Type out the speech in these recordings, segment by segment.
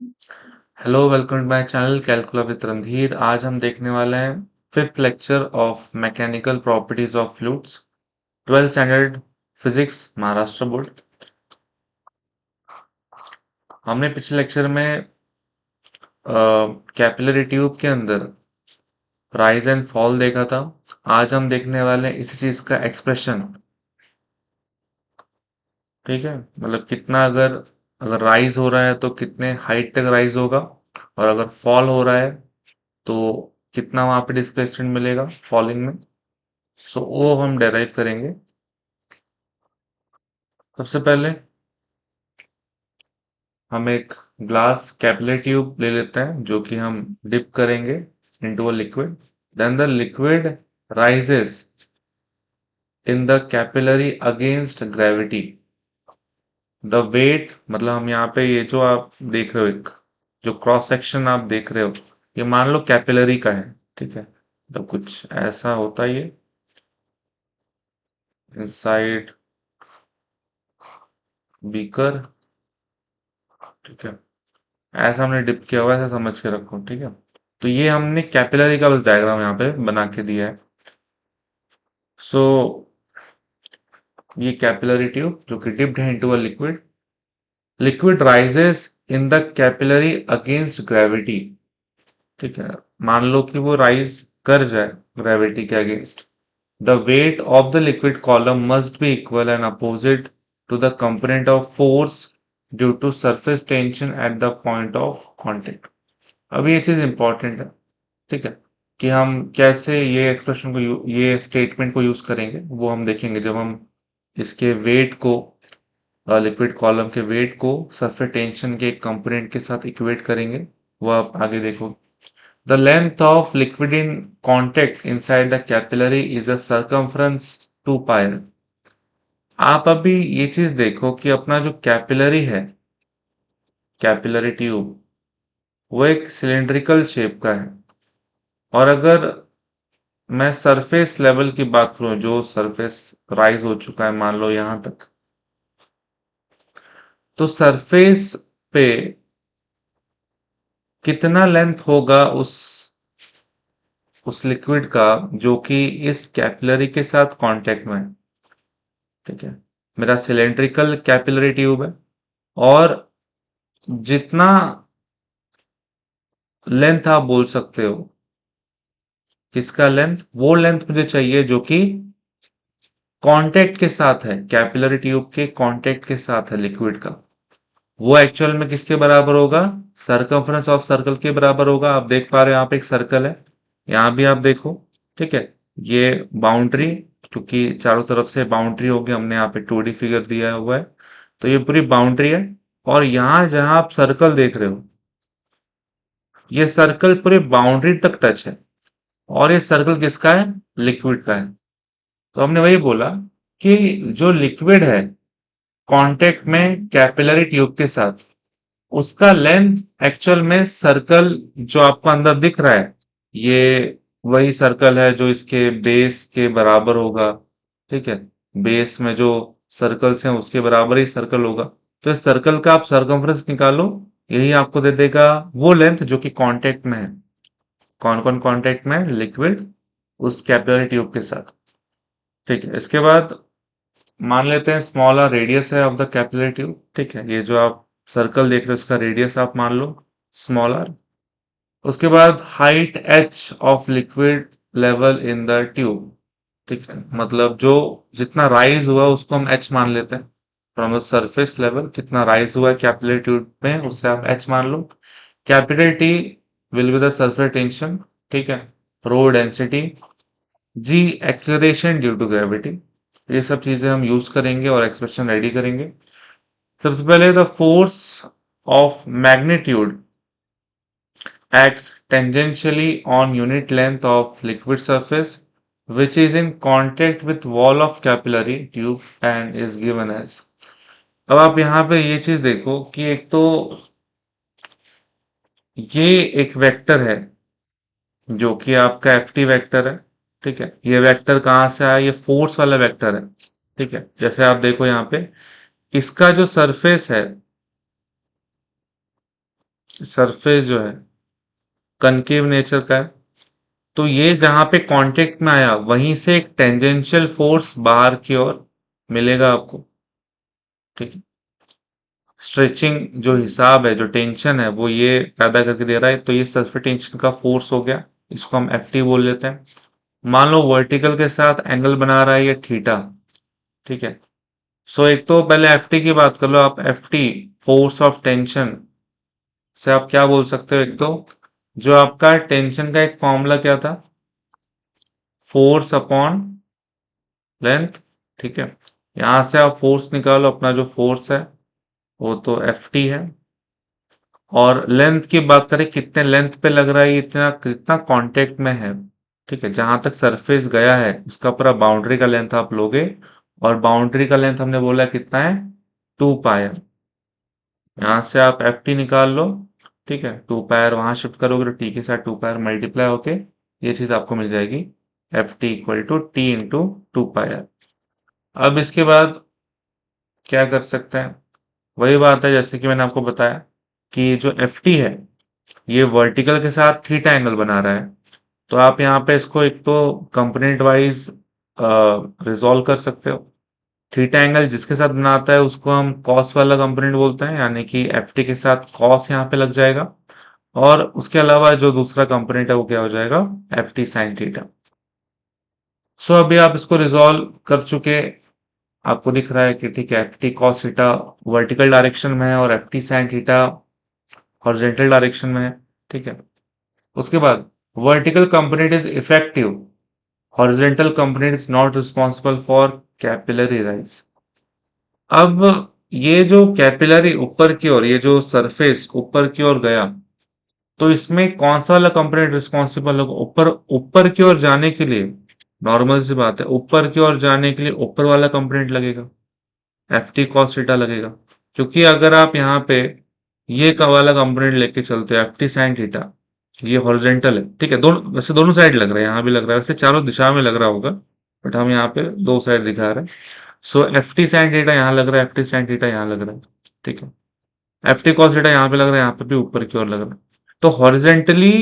Hello, welcome to my channel calculus with Randhir. आज हम देखने वाले हैं fifth lecture of mechanical properties of fluids, 12th standard physics, Maharashtra board. हमने पिछले लेक्चर में कैपिलरी ट्यूब के अंदर राइज एंड फॉल देखा था। आज हम देखने वाले हैं इसी चीज का एक्सप्रेशन। ठीक है, मतलब कितना अगर अगर राइज हो रहा है तो कितने हाइट तक राइज होगा, और अगर फॉल हो रहा है तो कितना वहां पे डिस्प्लेसमेंट मिलेगा फॉलिंग में। सो वो हम डेराइव करेंगे। सबसे पहले हम एक ग्लास कैपिलरी ट्यूब ले लेते हैं जो कि हम डिप करेंगे into a liquid. Then the liquid rises in the capillary against gravity. The weight मतलब हम यहाँ पे ये जो आप देख रहे हो, एक जो क्रॉस सेक्शन आप देख रहे हो, ये मान लो कैपिलरी का है। ठीक है, तो कुछ ऐसा होता है ये इनसाइड बीकर। ठीक है, ऐसा हमने डिप किया हुआ है, ऐसा समझ के रखो। ठीक है, तो ये हमने कैपिलरी का बस डायग्राम यहाँ पे बना के दिया है। सो ये कैपिलरी ट्यूब जो कि डिप्ड है into a liquid. Liquid rises in the capillary against gravity. ठीक है, मान लो कि वो राइज कर जाए ग्रेविटी के against. The weight of the liquid column must be equal and opposite to the component of force due to surface tension at the point of contact. अब ये चीज इंपॉर्टेंट है। ठीक है, कि हम कैसे ये एक्सप्रेशन को ये स्टेटमेंट को यूज करेंगे वो हम देखेंगे जब हम इसके वेट को, लिक्विड कॉलम के वेट को सरफेस टेंशन के एक कंपोनेंट के साथ इक्वेट करेंगे। वो आप आगे देखो। The length of liquid in contact inside the capillary is a circumference 2 पाई। आप अभी ये चीज देखो कि अपना जो कैपिलरी है, कैपिलरी ट्यूब, वो एक सिलेंड्रिकल शेप का है। और अगर मैं सरफेस लेवल की बात करूं, जो सरफेस राइज हो चुका है मान लो यहां तक, तो सरफेस पे कितना लेंथ होगा उस लिक्विड का जो कि इस कैपिलरी के साथ कांटेक्ट में है। ठीक है, मेरा सिलेंड्रिकल कैपिलरी ट्यूब है, और जितना लेंथ आप बोल सकते हो, किसका लेंथ, वो लेंथ मुझे चाहिए जो कि कांटेक्ट के साथ है, कैपिलरी ट्यूब के कांटेक्ट के साथ है लिक्विड का। वो एक्चुअल में किसके बराबर होगा, सर्कमफ्रेंस ऑफ सर्कल के बराबर होगा। आप देख पा रहे हो यहाँ पे एक सर्कल है, यहाँ भी आप देखो। ठीक है, ये बाउंड्री, क्योंकि चारों तरफ से बाउंड्री होगी, हमने यहाँ पे 2D फिगर दिया हुआ है, तो ये पूरी बाउंड्री है। और यहाँ जहां आप सर्कल देख रहे हो, ये सर्कल पूरी बाउंड्री तक टच है, और ये सर्कल किसका है, लिक्विड का है। तो हमने वही बोला कि जो लिक्विड है कांटेक्ट में कैपिलरी ट्यूब के साथ, उसका लेंथ एक्चुअल में सर्कल जो आपको अंदर दिख रहा है, ये वही सर्कल है जो इसके बेस के बराबर होगा। ठीक है, बेस में जो सर्कल्स हैं उसके बराबर ही सर्कल होगा। तो इस सर्कल का आप सर्कमफ्रेंस निकालो, यही आपको दे देगा वो लेंथ जो कि कांटेक्ट में है। कौन कौन कांटेक्ट में है, लिक्विड उस कैपिलरी ट्यूब के साथ। ठीक है, इसके बाद मान लेते हैं स्मॉलर रेडियस है ऑफ द कैपिलरी ट्यूब। ठीक है, ये जो आप सर्कल देख रहे हो उसका रेडियस आप मान लो स्मॉलर। उसके बाद height H of liquid level in the tube. ठीक है, मतलब जो जितना राइज हुआ उसको हम एच मान लेते हैं। फ्रॉम द सरफेस लेवल कितना राइज हुआ है कैपिलरी ट्यूब में, उससे आप एच मान लो। Capital T will be the surface tension. ठीक है, rho density, g acceleration due to gravity. ये सब चीजें हम यूज करेंगे और एक्सप्रेशन रेडी करेंगे। सबसे पहले the force of magnitude acts tangentially on unit length of liquid surface which is in contact with wall of capillary tube and is given as। अब आप यहाँ पे ये चीज देखो कि एक तो ये एक वेक्टर है जो कि आपका एफ टी वेक्टर है। ठीक है, ये वेक्टर कहाँ से आया, ये फोर्स वाला वेक्टर है। ठीक है, जैसे आप देखो यहाँ पे इसका जो सरफेस है, सरफेस जो है कनकेव नेचर का है, तो ये जहां पे कांटेक्ट में आया वहीं से एक टेंजेंशियल फोर्स बाहर की ओर मिलेगा आपको। ठीक है, स्ट्रेचिंग जो हिसाब है, जो टेंशन है, वो ये पैदा करके दे रहा है, तो ये सरफेस टेंशन का फोर्स हो गया, इसको हम एफ टी बोल लेते हैं। मान लो वर्टिकल के साथ एंगल बना रहा है ये थीटा। ठीक है, सो एक तो पहले एफ टी की बात कर लो आप। F T force of tension से आप क्या बोल सकते हो, एक तो जो आपका टेंशन का एक फॉर्मूला क्या था, फोर्स अपॉन लेंथ। ठीक है, यहां से आप फोर्स निकालो, अपना जो फोर्स है वो तो एफ टी है। और लेंथ की बात करें, कितने लेंथ पे लग रहा है, इतना कितना कांटेक्ट में है। ठीक है, जहां तक सरफेस गया है उसका पूरा बाउंड्री का लेंथ आप लोगे, और बाउंड्री का लेंथ हमने बोला कितना है, 2 पाई। यहाँ से आप एफ टी निकाल लो। ठीक है, 2 पाई वहां शिफ्ट करोगे तो टी के साथ 2 पाई मल्टीप्लाई होके ये चीज आपको मिल जाएगी, F T equal to T into 2 pi. अब इसके बाद क्या कर सकते हैं, वही बात है जैसे कि मैंने आपको बताया कि जो एफ टी है ये वर्टिकल के साथ थीटा एंगल बना रहा है। तो आप यहाँ पे इसको एक तो कंपोनेंट वाइज रिजॉल्व कर सकते हो। थीटा एंगल जिसके साथ बनाता है उसको हम कॉस वाला कंपोनेंट बोलते हैं, यानी कि एफ टी के साथ कॉस यहाँ पे लग जाएगा। और उसके अलावा जो दूसरा कंपोनेंट है वो क्या हो जाएगा, एफ टी साइन थीटा। सो अभी आप इसको रिजॉल्व कर चुके, आपको दिख रहा है कि ठीक है, F T cos theta vertical direction में है और F T sine theta horizontal direction में है। ठीक है, उसके बाद vertical component is effective, horizontal component is not responsible for capillary rise. अब ये जो कैपिलरी ऊपर की ओर, ये जो सरफेस ऊपर की ओर गया, तो इसमें कौन सा वाला कंपोनेंट रिस्पॉन्सिबल होगा, ऊपर ऊपर की ओर जाने के लिए। नॉर्मल सी बात है, ऊपर की ओर जाने के लिए ऊपर वाला कंपोनेंट लगेगा, एफ टी कॉस थीटा लगेगा। क्योंकि अगर आप यहाँ पे ये वाला कंपोनेंट लेके चलते हो एफ टी साइन थीटा, ये हॉरिजेंटल है। ठीक है, दोनों वैसे दोनों साइड लग रहा है, यहाँ भी लग रहा है, वैसे चारों दिशा में लग रहा होगा, बट हम यहाँ पे दो साइड दिखा रहे हैं। सो एफ टी साइन थीटा यहाँ लग रहा है, एफ टी साइन थीटा यहाँ लग रहा है। ठीक है, एफ टी कॉस थीटा यहाँ पे लग रहा है, यहाँ पे भी ऊपर की ओर लग रहा है। तो हॉरिजेंटली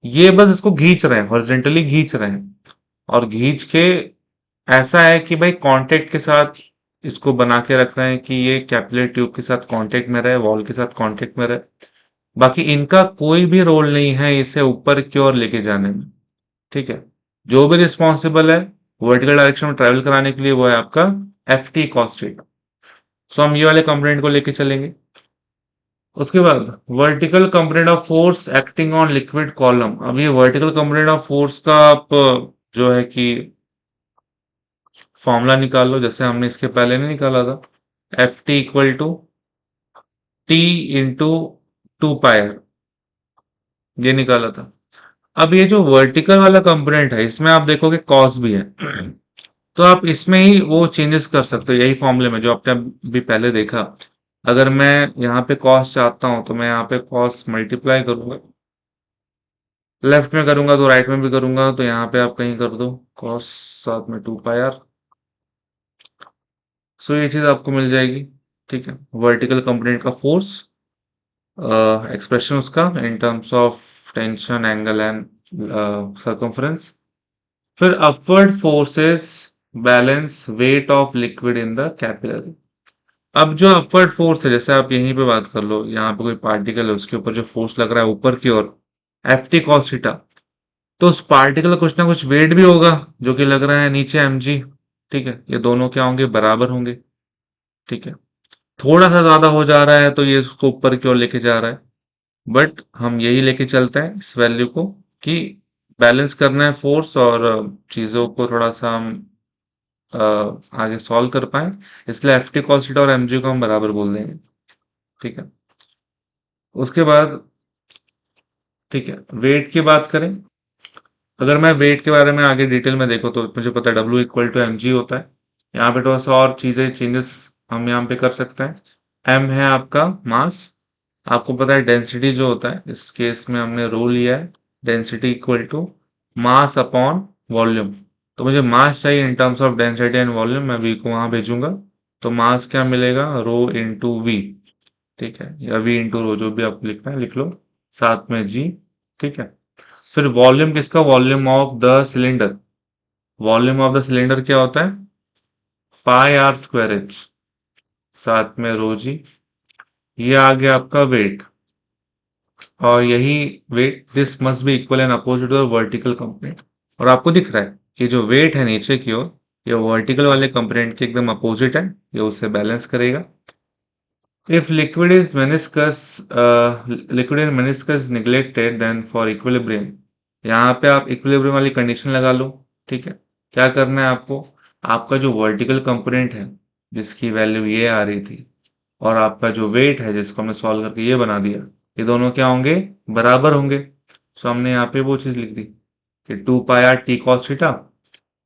ये बस इसको खींच रहे हैं, हॉरिजेंटली खींच रहे हैं। और खींच के ऐसा है कि भाई कांटेक्ट के साथ इसको बना के रख रहे हैं कि ये कैपिलरी ट्यूब के साथ कांटेक्ट में रहे, वॉल के साथ कांटेक्ट में रहे। बाकी इनका कोई भी रोल नहीं है इसे ऊपर की ओर लेके जाने में। ठीक है, जो भी रिस्पॉन्सिबल है वर्टिकल डायरेक्शन में ट्रेवल कराने के लिए वो है आपका एफ टी कॉस थीटा। सो हम ये वाले कंपोनेंट को लेके चलेंगे। उसके बाद vertical component of force acting on liquid column. अब ये वर्टिकल कंपोनेंट ऑफ फोर्स का आप जो है कि फॉर्मूला निकाल लो, जैसे हमने इसके पहले नहीं निकाला था, F T equal to T into 2 pi, ये निकाला था। अब ये जो वर्टिकल वाला कंपोनेंट है इसमें आप देखोगे कॉस भी है, तो आप इसमें ही वो चेंजेस कर सकते हो, यही फॉर्मूले में जो आपने भी पहले देखा। अगर मैं यहाँ पे कॉस चाहता हूं तो मैं यहाँ पे कॉस मल्टीप्लाई करूंगा, लेफ्ट में करूंगा तो राइट में भी करूंगा, तो यहाँ पे आप कहीं कर दो कॉस साथ में 2 पाई। सो ये चीज आपको मिल जाएगी। ठीक है, वर्टिकल कंपोनेंट का फोर्स एक्सप्रेशन उसका in terms of tension angle and circumference. फिर upward forces balance weight of liquid in the capillary. अब जो अपवर्ड फोर्स है, जैसे आप यहीं पे बात कर लो, यहाँ पे कोई पार्टिकल है उसके ऊपर जो फोर्स लग रहा है ऊपर की ओर, एफ टी कॉस थीटा, तो उस पार्टिकल का कुछ ना कुछ वेट भी होगा जो कि लग रहा है नीचे एम जी। ठीक है, ये दोनों क्या होंगे, बराबर होंगे। ठीक है, थोड़ा सा ज्यादा हो जा रहा है तो ये उसको ऊपर की ओर लेके जा रहा है, बट हम यही लेके चलते हैं इस वैल्यू को कि बैलेंस करना है फोर्स, और चीजों को थोड़ा सा हम आगे सॉल्व कर पाए, इसलिए एफ टी कॉस थीटा और एमजी को हम बराबर बोल देंगे। ठीक है, उसके बाद ठीक है, वेट की बात करें। अगर मैं वेट के बारे में आगे डिटेल में देखो तो मुझे पता है W equal to M G होता है। यहाँ पे थोड़ा सा और चीजें चेंजेस हम यहाँ पे कर सकते हैं। एम है आपका मास, आपको पता है डेंसिटी जो होता है, इस केस में हमने रो लिया है density equal to mass upon volume. तो मुझे मास चाहिए in terms of density and volume, मैं वी को वहां भेजूंगा, तो मास क्या मिलेगा, रो इंटू वी। ठीक है, या वी इंटू रो, जो भी आपको लिखना है लिख लो, साथ में जी। ठीक है, फिर वॉल्यूम किसका, volume of the cylinder. Volume of the cylinder क्या होता है, पाई आर स्क्वायर एच, साथ में रो जी। ये आ गया आपका वेट, और यही weight, this must be equal and opposite to vertical component. और आपको दिख रहा है कि जो वेट है नीचे की ओर, ये वर्टिकल वाले कंपोनेंट के एकदम अपोजिट है, ये उसे बैलेंस करेगा। If liquid is meniscus, liquid in meniscus is neglected, then for equilibrium, यहाँ पे आप इक्विलिब्रियम वाली कंडीशन लगा लो। ठीक है, क्या करना है आपको, आपका जो वर्टिकल कंपोनेंट है जिसकी वैल्यू ये आ रही थी, और आपका जो वेट है जिसको हमने सॉल्व करके ये बना दिया, ये दोनों क्या होंगे, बराबर होंगे। सो हमने यहाँ पे वो चीज लिख दी कि 2 पाई r t cos थीटा,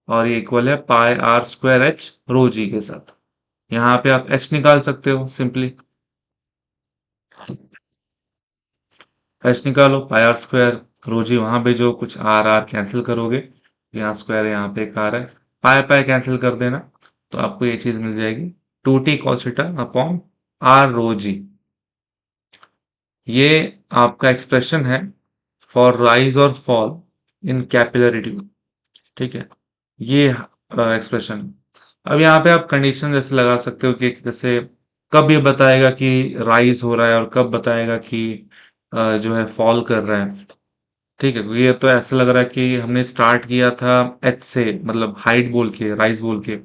और ये इक्वल है पाई आर स्क्वायर एच रो जी के साथ। यहाँ पे आप एच निकाल सकते हो सिंपली, एच निकालो, पाई आर स्क्वायर रो जी वहां भेजो, कुछ आर आर कैंसिल करोगे, यहाँ स्क्वायर है, यहाँ पे एक आर है, पाई पाई कैंसिल कर देना, तो आपको ये चीज मिल जाएगी, 2t cos theta upon R rho g. ये आपका एक्सप्रेशन है फॉर राइज और फॉल इन कैपिलरी ट्यूब। ठीक है, ये एक्सप्रेशन। अब यहाँ पे आप कंडीशन जैसे लगा सकते हो कि जैसे कब ये बताएगा कि राइज हो रहा है और कब बताएगा कि जो है फॉल कर रहा है। ठीक है, क्योंकि ये तो ऐसा लग रहा है कि हमने स्टार्ट किया था एच से, मतलब हाइट बोल के, राइज बोल के,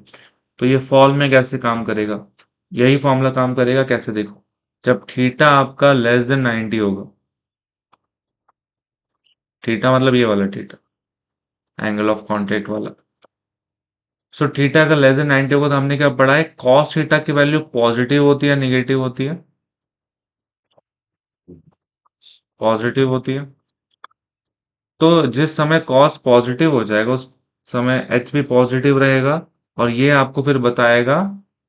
तो ये फॉल में कैसे काम करेगा, यही फॉर्मूला काम करेगा, कैसे देखो, जब थीटा आपका लेस देन 90 होगा, थीटा मतलब ये वाला थीटा, एंगल ऑफ कांटेक्ट वाला। सो थीटा अगर लेस देन 90 होगा, तो हमने क्या पढ़ा है, कॉस थीटा की वैल्यू पॉजिटिव होती है निगेटिव होती है, पॉजिटिव होती है। तो जिस समय कॉस पॉजिटिव हो जाएगा, उस समय एच भी पॉजिटिव रहेगा, और ये आपको फिर बताएगा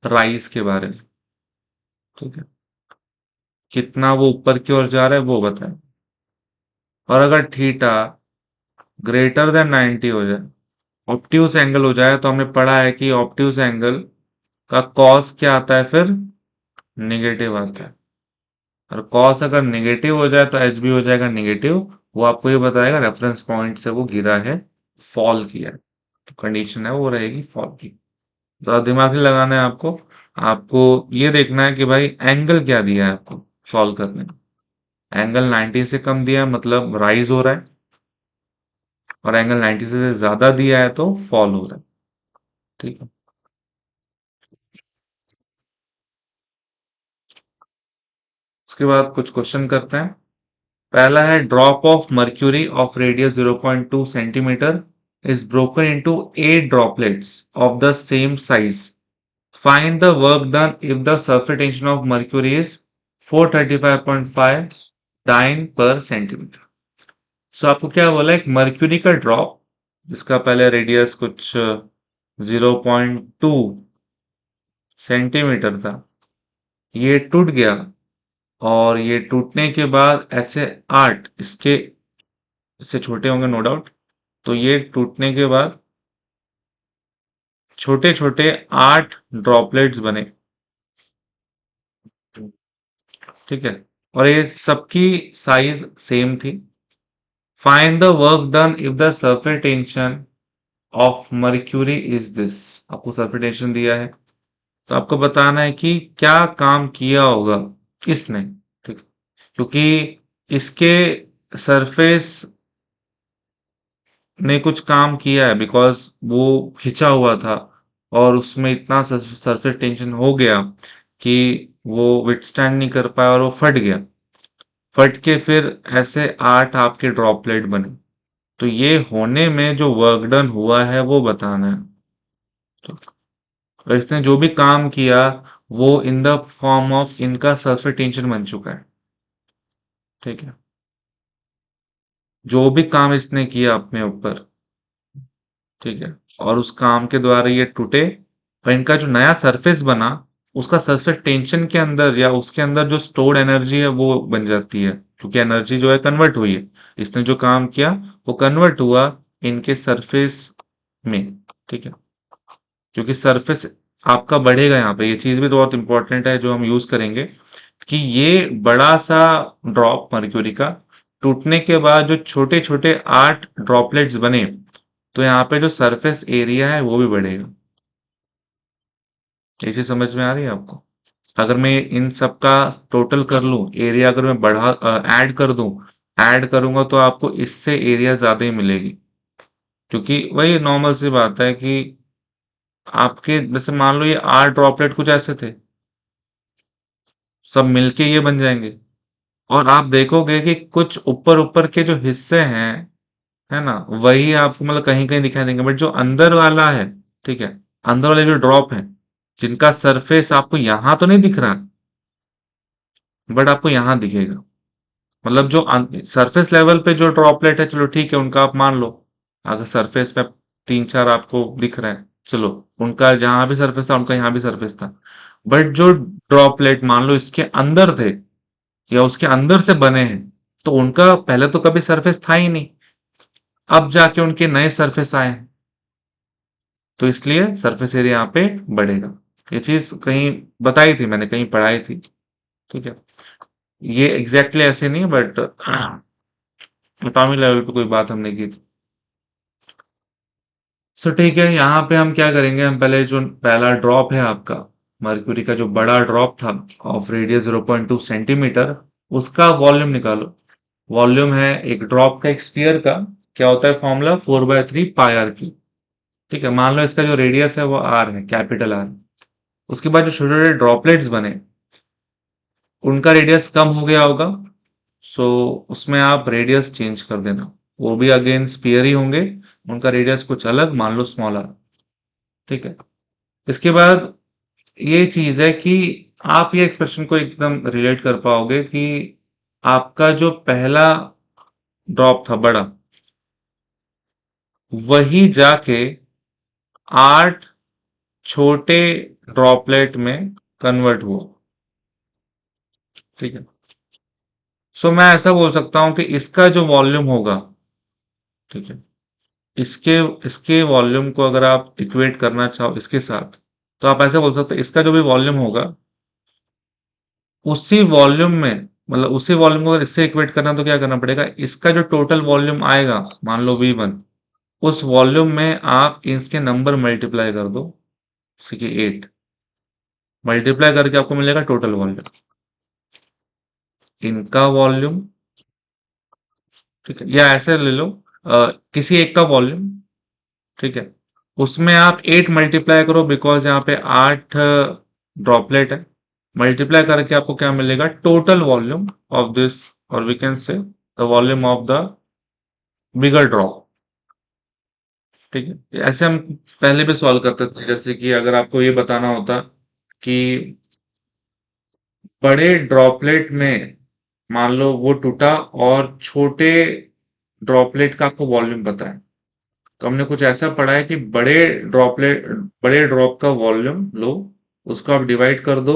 राइज के बारे में। ठीक है, कितना वो ऊपर की ओर जा रहा है वो बताए। और अगर थीटा ग्रेटर देन 90 हो जाए, ऑब्ट्यूस एंगल हो जाए, तो हमने पढ़ा है कि ऑब्ट्यूस एंगल का कॉस क्या आता है, फिर निगेटिव आता है। और कॉस अगर निगेटिव हो जाए तो एच भी हो जाएगा निगेटिव। वो आपको ये बताएगा रेफरेंस पॉइंट से वो गिरा है, फॉल किया है, तो कंडीशन है वो रहेगी फॉल की। तो दिमाग नहीं लगाना है आपको, आपको ये देखना है कि भाई एंगल क्या दिया है आपको सॉल्व करने में। एंगल 90 से कम दिया है मतलब राइज हो रहा है, और एंगल 90 से ज्यादा दिया है तो फॉल हो रहा है। ठीक है, उसके बाद कुछ क्वेश्चन करते हैं। पहला है, drop of mercury of radius 0.2 centimetre is broken into 8 droplets of the same size. Find the work done if the surface tension of mercury is 435.5 dyne per centimetre. So आपको क्या बोला, एक मर्क्यूरी का drop जिसका पहले radius कुछ 0.2 centimetre था, ये टूट गया, और ये टूटने के बाद ऐसे 8 इसके, इससे छोटे होंगे नो डाउट, तो ये टूटने के बाद छोटे छोटे 8 ड्रॉपलेट्स बने। ठीक है, और ये सबकी साइज सेम थी। Find the work done if the surface tension of mercury is this. आपको सरफेस टेंशन दिया है, तो आपको बताना है कि क्या काम किया होगा इसने। ठीक है, क्योंकि इसके सरफेस ने कुछ काम किया है, बिकॉज वो खिंचा हुआ था, और उसमें इतना सरफेस टेंशन हो गया कि वो विथस्टैंड नहीं कर पाया और वो फट गया। फट के फिर ऐसे 8 आपके ड्रॉपलेट बने। तो ये होने में जो वर्क डन हुआ है वो बताना है। तो और इसने जो भी काम किया वो इन द फॉर्म ऑफ इनका सरफेस टेंशन बन चुका है। ठीक है, जो भी काम इसने किया अपने ऊपर, ठीक है, और उस काम के द्वारा ये टूटे, और इनका जो नया सरफेस बना, उसका सरफेस टेंशन के अंदर या उसके अंदर जो स्टोर्ड एनर्जी है वो बन जाती है, क्योंकि एनर्जी जो है कन्वर्ट हुई है। इसने जो काम किया वो कन्वर्ट हुआ इनके सरफेस में। ठीक है, क्योंकि सरफेस आपका बढ़ेगा, यहाँ पे ये चीज भी तो बहुत इंपॉर्टेंट है जो हम यूज करेंगे, कि ये बड़ा सा ड्रॉप मर्क्यूरी का टूटने के बाद जो छोटे छोटे 8 ड्रॉपलेट्स बने, तो यहाँ पे जो सरफेस एरिया है वो भी बढ़ेगा। ये चीज समझ में आ रही है आपको? अगर मैं इन सब का टोटल कर लूं, एरिया अगर मैं बढ़ा ऐड कर दूं, ऐड करूंगा तो आपको इससे एरिया ज्यादा ही मिलेगी। क्योंकि वही नॉर्मल सी बात है कि आपके जैसे मान लो ये 8 ड्रॉपलेट कुछ ऐसे थे, सब मिलके ये बन जाएंगे। और आप देखोगे कि कुछ ऊपर ऊपर के जो हिस्से हैं, है ना, वही आपको मतलब कहीं कहीं दिखाई देंगे, बट जो अंदर वाला है, ठीक है, अंदर वाले जो ड्रॉप है, जिनका सरफेस आपको यहां तो नहीं दिख रहा, बट आपको यहां दिखेगा। मतलब जो सरफेस लेवल पे जो ड्रॉपलेट है, चलो ठीक है, उनका आप मान लो। अगर सरफेस पे 3 4 आपको दिख रहे हैं, चलो, उनका जहां भी सरफेस था उनका यहाँ भी सरफेस था। बट जो ड्रॉपलेट मान लो इसके अंदर थे, या उसके अंदर से बने हैं, तो उनका पहले तो कभी सरफेस था ही नहीं, अब जाके उनके नए सरफेस आए हैं, तो इसलिए सरफेस एरिया यहाँ पे बढ़ेगा। ये चीज कहीं बताई थी मैंने, कहीं पढ़ाई थी, ठीक है। ये एग्जैक्टली ऐसे नहीं, बट एटॉमिक लेवल पे कोई बात हमने की थी। सो ठीक है, यहाँ पे हम क्या करेंगे, हम पहले जो पहला ड्रॉप है आपका, मर्क्यूरी का जो बड़ा ड्रॉप था ऑफ रेडियस 0.2 सेंटीमीटर, उसका वॉल्यूम निकालो। वॉल्यूम है एक ड्रॉप का, एक स्फीयर का, क्या होता है फॉर्मूला, 4/3 पाई आर क्यू। ठीक है, मान लो इसका जो रेडियस है वो आर है, कैपिटल आर। उसके बाद जो छोटे छोटे ड्रॉपलेट्स बने, उनका रेडियस कम हो गया होगा, सो उसमें आप रेडियस चेंज कर देना। वो भी अगेन स्फीयर ही होंगे, उनका रेडियस कुछ अलग, मान लो स्मॉल आर। ठीक है, इसके बाद ये चीज है कि आप ये एक्सप्रेशन को एकदम रिलेट कर पाओगे कि आपका जो पहला ड्रॉप था बड़ा, वही जाके 8 छोटे ड्रॉपलेट में कन्वर्ट हुआ। ठीक है, सो मैं ऐसा बोल सकता हूं कि इसका जो वॉल्यूम होगा, ठीक है, इसके इसके वॉल्यूम को अगर आप इक्वेट करना चाहो इसके साथ, तो आप ऐसे बोल सकते हो इसका जो भी वॉल्यूम होगा, उसी वॉल्यूम में, मतलब उसी वॉल्यूम को अगर इससे इक्वेट करना, तो क्या करना पड़ेगा, इसका जो टोटल वॉल्यूम आएगा, मान लो V1, उस वॉल्यूम में आप इसके नंबर मल्टीप्लाई कर दो, जैसे कि 8, मल्टीप्लाई करके आपको मिलेगा टोटल वॉल्यूम, इनका वॉल्यूम। ठीक है, या ऐसे ले लो, किसी एक का वॉल्यूम, ठीक है, उसमें आप 8 मल्टीप्लाई करो, बिकॉज यहाँ पे 8 ड्रॉपलेट है, मल्टीप्लाई करके आपको क्या मिलेगा, टोटल वॉल्यूम ऑफ दिस, और we can say the volume of the bigger drop. ठीक है, ऐसे हम पहले भी सॉल्व करते थे, जैसे कि अगर आपको ये बताना होता कि बड़े ड्रॉपलेट में मान लो वो टूटा, और छोटे ड्रॉपलेट का आपको वॉल्यूम पता है, तो हमने कुछ ऐसा पढ़ा है कि बड़े ड्रॉप का वॉल्यूम लो, उसको आप डिवाइड कर दो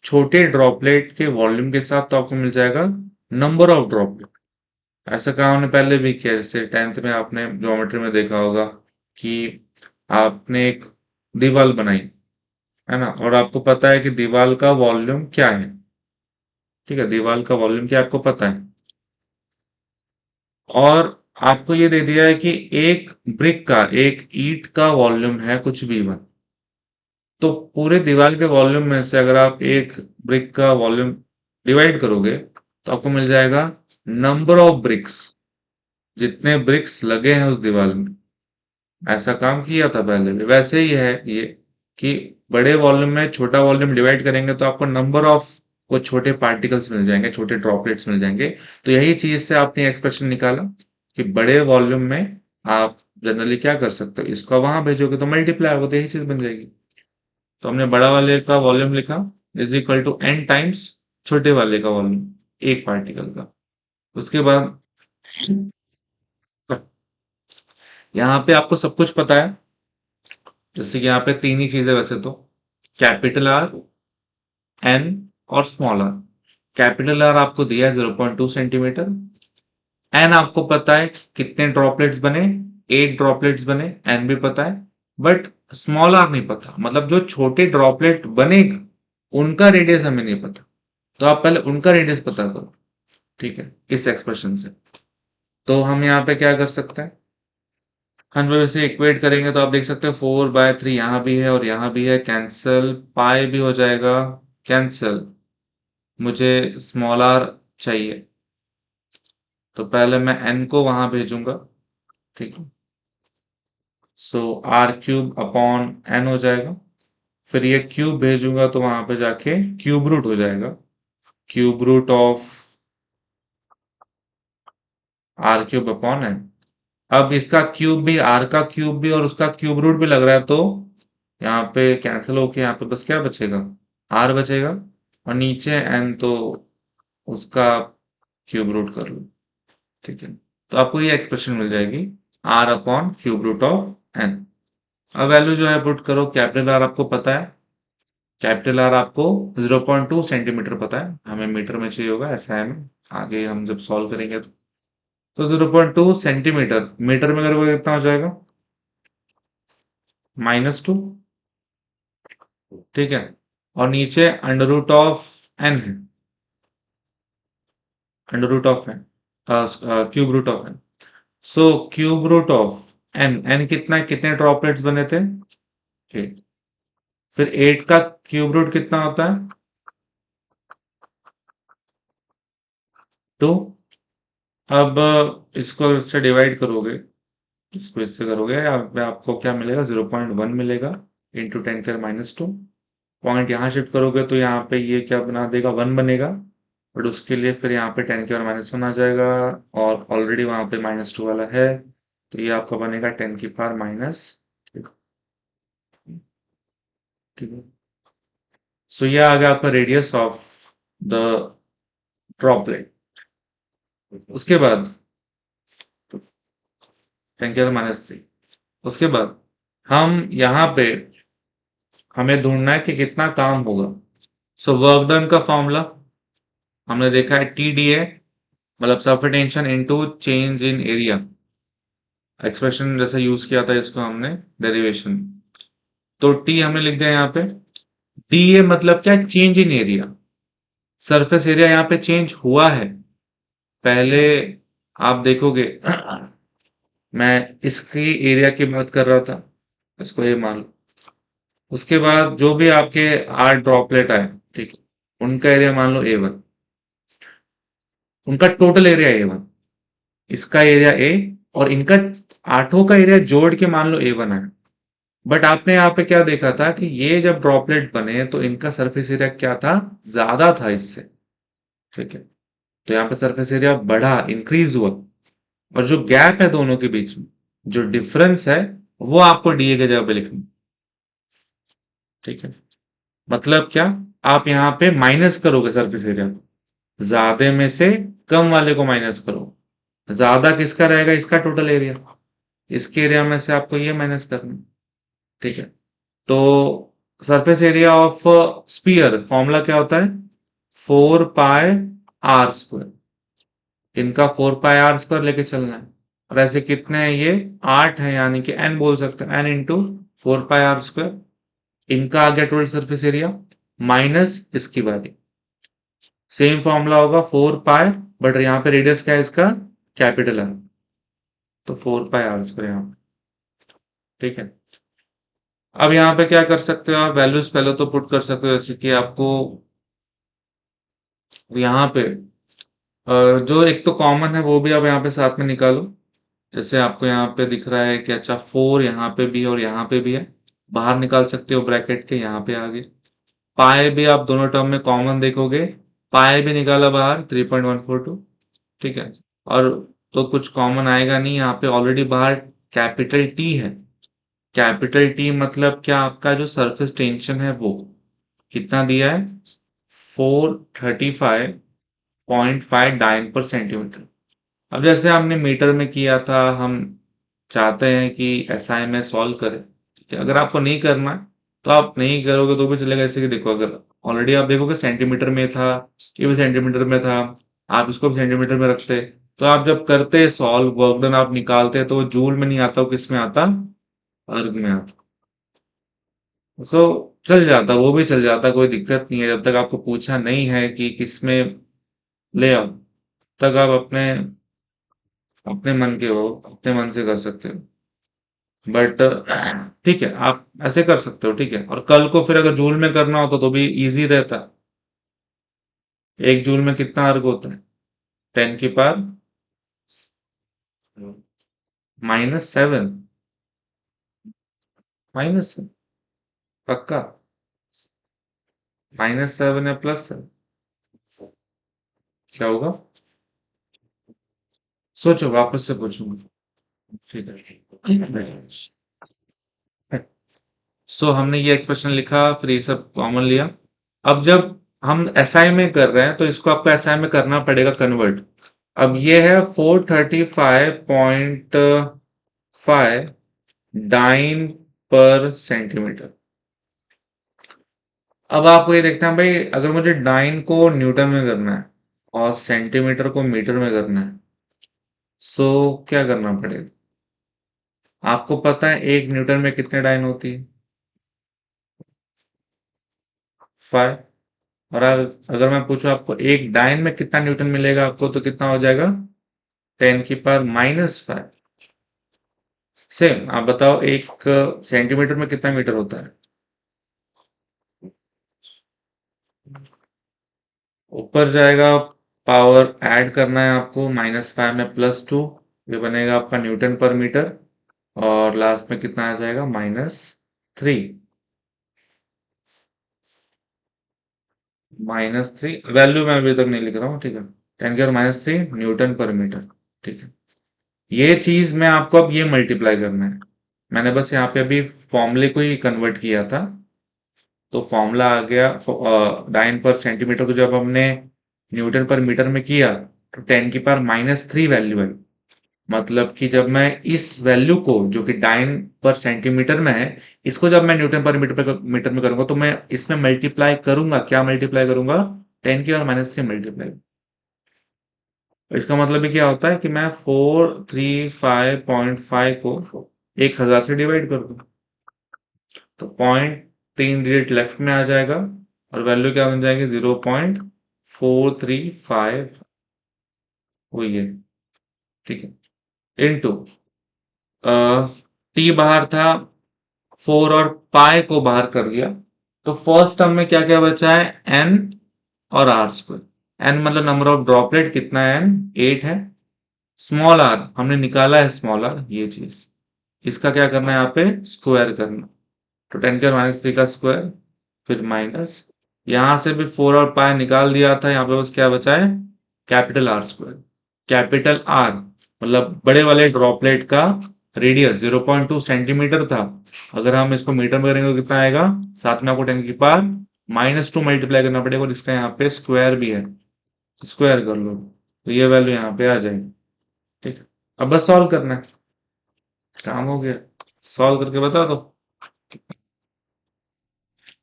छोटे ड्रॉपलेट के वॉल्यूम के साथ, तो आपको मिल जाएगा नंबर ऑफ ड्रॉपलेट। ऐसा काम हमने पहले भी किया, जैसे 10th में आपने ज्योमेट्री में देखा होगा कि आपने एक दीवार बनाई, है ना, और आपको पता है कि दीवार का वॉल्यूम क्या है। ठीक है, दीवार का वॉल्यूम क्या आपको पता है, और आपको ये दे दिया है कि एक ब्रिक का, एक ईंट का वॉल्यूम है कुछ V1। तो पूरे दीवार के वॉल्यूम में से अगर आप एक ब्रिक का वॉल्यूम डिवाइड करोगे, तो आपको मिल जाएगा नंबर ऑफ ब्रिक्स, जितने ब्रिक्स लगे हैं उस दीवार में। ऐसा काम किया था पहले भी, वैसे ही है ये, कि बड़े वॉल्यूम में छोटा वॉल्यूम डिवाइड करेंगे तो आपको नंबर ऑफ वो छोटे पार्टिकल्स मिल जाएंगे, छोटे ड्रॉपलेट्स मिल जाएंगे। तो यही चीज से आपने एक्सप्रेशन निकाला कि बड़े वॉल्यूम में आप जनरली क्या कर सकते हो, इसको वहां भेजोगे तो मल्टीप्लाई होगा, तो यही चीज बन जाएगी। तो हमने बड़ा वाले का वॉल्यूम लिखा is equal to n times छोटे वाले का वॉल्यूम, एक पार्टिकल का। उसके बाद यहाँ पे आपको सब कुछ पता है, जैसे कि यहाँ पे तीन ही चीजें वैसे तो, कैपिटल आर, एन और स्मॉल आर। कैपिटल आर आपको दिया है 0.2 सेंटीमीटर, एन आपको पता है कितने ड्रॉपलेट्स बने, 8 ड्रॉपलेट्स बने, एन भी पता है, बट स्मॉल आर नहीं पता, मतलब जो छोटे ड्रॉपलेट बने उनका रेडियस हमें नहीं पता। तो आप पहले उनका रेडियस पता करो, ठीक है, इस एक्सप्रेशन से। तो हम यहाँ पे क्या कर सकते हैं, हम जब इसे इक्वेट करेंगे तो आप देख सकते हो 4/3 यहाँ भी है और यहाँ भी है, कैंसल, पाई भी हो जाएगा, कैंसल। मुझे स्मॉल आर चाहिए, तो पहले मैं एन को वहां भेजूंगा, ठीक है। सो आर क्यूब अपॉन एन हो जाएगा, फिर ये क्यूब भेजूंगा तो वहां पे जाके क्यूब रूट हो जाएगा, cube root of R cube upon N. अब इसका क्यूब भी, आर का क्यूब भी और उसका क्यूब रूट भी लग रहा है, तो यहाँ पे कैंसिल होके यहाँ पे बस क्या बचेगा, आर बचेगा, और नीचे एन, तो उसका क्यूब रूट कर लो, ठीक है। तो आपको ये एक्सप्रेशन मिल जाएगी, R upon cube root of N. अब वैल्यू जो है पुट करो, कैपिटल आर आपको पता है, कैपिटल आर आपको 0.2 सेंटीमीटर पता है, हमें मीटर में चाहिए होगा, ऐसा है हमें, आगे हम जब सॉल्व करेंगे तो 0.2 सेंटीमीटर, मीटर में करोगे कितना हो जाएगा, -2, ठीक है। और नीचे अंडर रूट ऑफ एन है, under root of N, cube root of N. So cube root of N, N कितना है, कितने ड्रॉपलेट्स बने थे, 8। फिर 8 का क्यूब रूट कितना होता है, 2। अब इसको इससे डिवाइड करोगे, इसको इससे करोगे, आपको क्या मिलेगा, 0.1 मिलेगा, इंटू 10⁻²। पॉइंट यहाँ शिफ्ट करोगे तो यहाँ पे ये क्या बना देगा, 1 बनेगा, बट उसके लिए फिर यहाँ पे 10⁻1 आ जाएगा, और ऑलरेडी वहां पे -2 वाला है, तो ये आपका बनेगा 10⁻, ठीक है। सो ये आ गया आपका रेडियस ऑफ द ड्रॉपलेट। उसके बाद 10⁻3, उसके बाद हम यहाँ पे हमें ढूंढना है कि कितना काम होगा। सो वर्क डन का फॉर्मूला हमने देखा है, टी डी है, मतलब surface tension into change in area. Expression जैसे यूज किया था इसको हमने डेरिवेशन, तो टी हमने लिख दिया यहाँ पे, डी ए मतलब क्या, change in area. Surface area यहाँ पे चेंज हुआ है, पहले आप देखोगे मैं इसकी एरिया की बात कर रहा था, इसको ये मान लो। उसके बाद जो भी आपके 8 ड्रॉपलेट आए, ठीक है, उनका एरिया मान लो A1, उनका टोटल एरिया A1, इसका एरिया A, और इनका आठों का एरिया जोड़ के मान लो A1 है। बट आपने यहाँ पे क्या देखा था कि ये जब ड्रॉपलेट बने तो इनका सरफेस एरिया क्या था, ज्यादा था इससे, ठीक है। तो यहाँ पे सरफेस एरिया बढ़ा, इंक्रीज हुआ, और जो गैप है दोनों के बीच में, जो डिफरेंस है, वो आपको डीए के जगह पे लिखना, ठीक है। मतलब क्या, आप यहाँ पे माइनस करोगे सरफेस एरिया को, ज्यादा में से कम वाले को माइनस करो, ज्यादा किसका रहेगा, इसका टोटल एरिया, इसके एरिया में से आपको ये माइनस करना, ठीक है। तो surface area of sphere formula क्या होता है, 4πr², इनका 4πr² लेके चलना है, और ऐसे कितने हैं ये, 8 है, यानी कि n बोल सकते हैं, n इंटू 4πr²। इनका आ गया टोटल सरफेस एरिया, माइनस इसकी बारी, सेम फॉर्मूला होगा 4π, बट यहाँ पे रेडियस क्या है इसका, कैपिटल है, तो 4πr² यहाँ पे, ठीक है। अब यहाँ पे क्या कर सकते हो आप, वैल्यूज पहले तो पुट कर सकते हो, जैसे कि आपको यहाँ पे जो एक तो कॉमन है वो भी आप यहाँ पे साथ में निकालो, जैसे आपको यहाँ पे दिख रहा है कि अच्छा 4 यहाँ पे भी है और यहाँ पे भी है, बाहर निकाल सकते हो ब्रैकेट के, यहाँ पे आगे पाए भी आप दोनों टर्म में कॉमन देखोगे, पाए भी निकाला बाहर 3.142, ठीक है। और तो कुछ कॉमन आएगा नहीं, यहाँ पे ऑलरेडी बाहर कैपिटल टी है, कैपिटल टी मतलब क्या, आपका जो सरफेस टेंशन है वो कितना दिया है, 435.59 अब जैसे हमने मीटर में किया था, हम चाहते हैं कि एसआई में सॉल्व करें, ठीक है। अगर आपको नहीं करना है तो आप नहीं करोगे तो भी चलेगा, जैसे कि देखो, अगर ऑलरेडी आप देखोगे सेंटीमीटर में था, ये भी सेंटीमीटर में था, आप इसको भी सेंटीमीटर में रखते, तो आप जब करते सॉल्व, वर्क डन आप निकालते, तो वो जूल में नहीं आता, वो किस में आता, अर्ग में आता। सो चल जाता, वो भी चल जाता, कोई दिक्कत नहीं है। जब तक आपको पूछा नहीं है कि किसमें ले आओ, तक आप अपने अपने मन के हो, अपने मन से कर सकते हो। बट ठीक है, आप ऐसे कर सकते हो, ठीक है। और कल को फिर अगर जूल में करना होता तो भी इजी रहता। एक जूल में कितना अर्ग होता है? 10 की पावर -7। माइनस, पक्का? -7 या +7? क्या होगा? सोचो, वापस से पूछूंगा। ठीक है। सो हमने ये एक्सप्रेशन लिखा, फिर ये सब कॉमन लिया। अब जब हम एसआई में कर रहे हैं तो इसको आपको एसआई में करना पड़ेगा कन्वर्ट। अब ये है 435.5 डाइन पर सेंटीमीटर। अब आपको ये देखना है भाई, अगर मुझे डाइन को न्यूटन में करना है और सेंटीमीटर को मीटर में करना है, सो क्या करना पड़ेगा? आपको पता है एक न्यूटन में कितने डाइन होती है? 5। और अगर मैं पूछूं आपको एक डाइन में कितना न्यूटन मिलेगा आपको, तो कितना हो जाएगा? 10⁻⁵ सेम। आप बताओ एक सेंटीमीटर में कितना मीटर होता है? ऊपर जाएगा, पावर ऐड करना है आपको, -5 में +2, ये बनेगा आपका न्यूटन पर मीटर। और लास्ट में कितना आ जाएगा? -3। -3 वैल्यू मैं अभी तक नहीं लिख रहा हूँ, ठीक है। 10⁻³ न्यूटन पर मीटर, ठीक है। ये चीज में आपको अब ये मल्टीप्लाई करना है। मैंने बस यहाँ पे अभी फॉर्मूले को ही कन्वर्ट किया था। तो फॉर्मूला आ गया, डाइन पर सेंटीमीटर को जब हमने न्यूटन पर मीटर में किया, तो 10⁻³ वैल्यू है। मतलब कि जब मैं इस वैल्यू को, जो कि डाइन पर सेंटीमीटर में है, इसको जब मैं न्यूटन पर मीटर में करूंगा, तो मैं इसमें मल्टीप्लाई करूंगा, क्या मल्टीप्लाई करूंगा? 10⁻³ मल्टीप्लाई। इसका मतलब ये क्या होता है कि मैं 435.5 को 1000 से डिवाइड कर दूं, तो पॉइंट 3 डिजिट लेफ्ट में आ जाएगा, और वैल्यू क्या बन जाएगी? 0.435 हुई है, ठीक है। इनटू टी बाहर था, 4 और पाई को बाहर कर दिया, तो फर्स्ट टर्म में क्या क्या बचा है? एन और आर स्क्वायर। एन मतलब नंबर ऑफ ड्रॉपलेट, कितना है? एन 8 है। स्मॉल आर हमने निकाला है, स्मॉल आर ये चीज, इसका क्या करना है यहाँ पे? स्क्वायर करना। तो 10⁻³ का स्क्वायर, फिर माइनस, यहां से भी 4 और पाई निकाल दिया था, यहाँ पे बस क्या बचा है? Capital R square. Capital R मतलब बड़े वाले ड्रॉपलेट का रेडियस 0.2 सेंटीमीटर था। अगर हम इसको मीटर में करेंगे तो कितना आएगा? साथ में आपको 10⁻⁻² मल्टीप्लाई करना पड़ेगा, और इसका यहाँ पे स्क्वायर भी है, स्क्वायर कर लो, तो ये वैल्यू यहाँ पे आ जाएगी, ठीक है। अब बस सॉल्व करना है, काम हो गया। सॉल्व करके बता दो,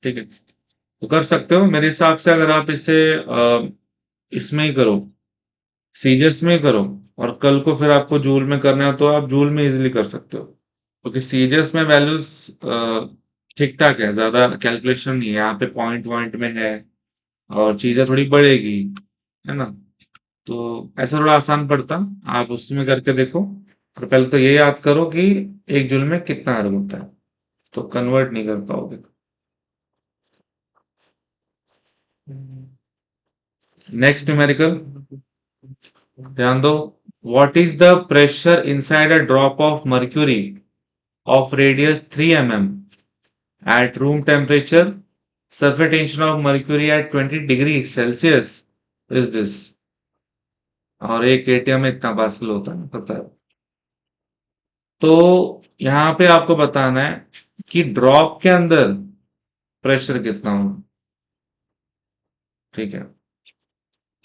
ठीक है। तो कर सकते हो मेरे हिसाब से, अगर आप इसे इसमें ही करो, सीरियस में ही करो, और कल को फिर आपको जूल में करना है तो आप जूल में इजीली कर सकते हो, क्योंकि सीरियस में वैल्यूज ठीक ठाक है, ज्यादा कैलकुलेशन नहीं है यहाँ पे, पॉइंट पॉइंट में है, और चीजें थोड़ी बढ़ेगी, है ना। तो ऐसा थोड़ा आसान पड़ता, आप उसमें करके देखो। और पहले तो ये याद करो कि एक जूल में कितना अर्ग होता है, तो कन्वर्ट नहीं कर पाओगे। नेक्स्ट न्यूमेरिकल, ध्यान दो। What is the pressure inside a drop of mercury of radius 3 mm at room temperature? Surface tension of mercury at 20 degrees Celsius is this? और एक एटीएम में इतना पास्कल होता है, पता है। तो यहाँ पे आपको बताना है कि ड्रॉप के अंदर प्रेशर कितना हो, ठीक है।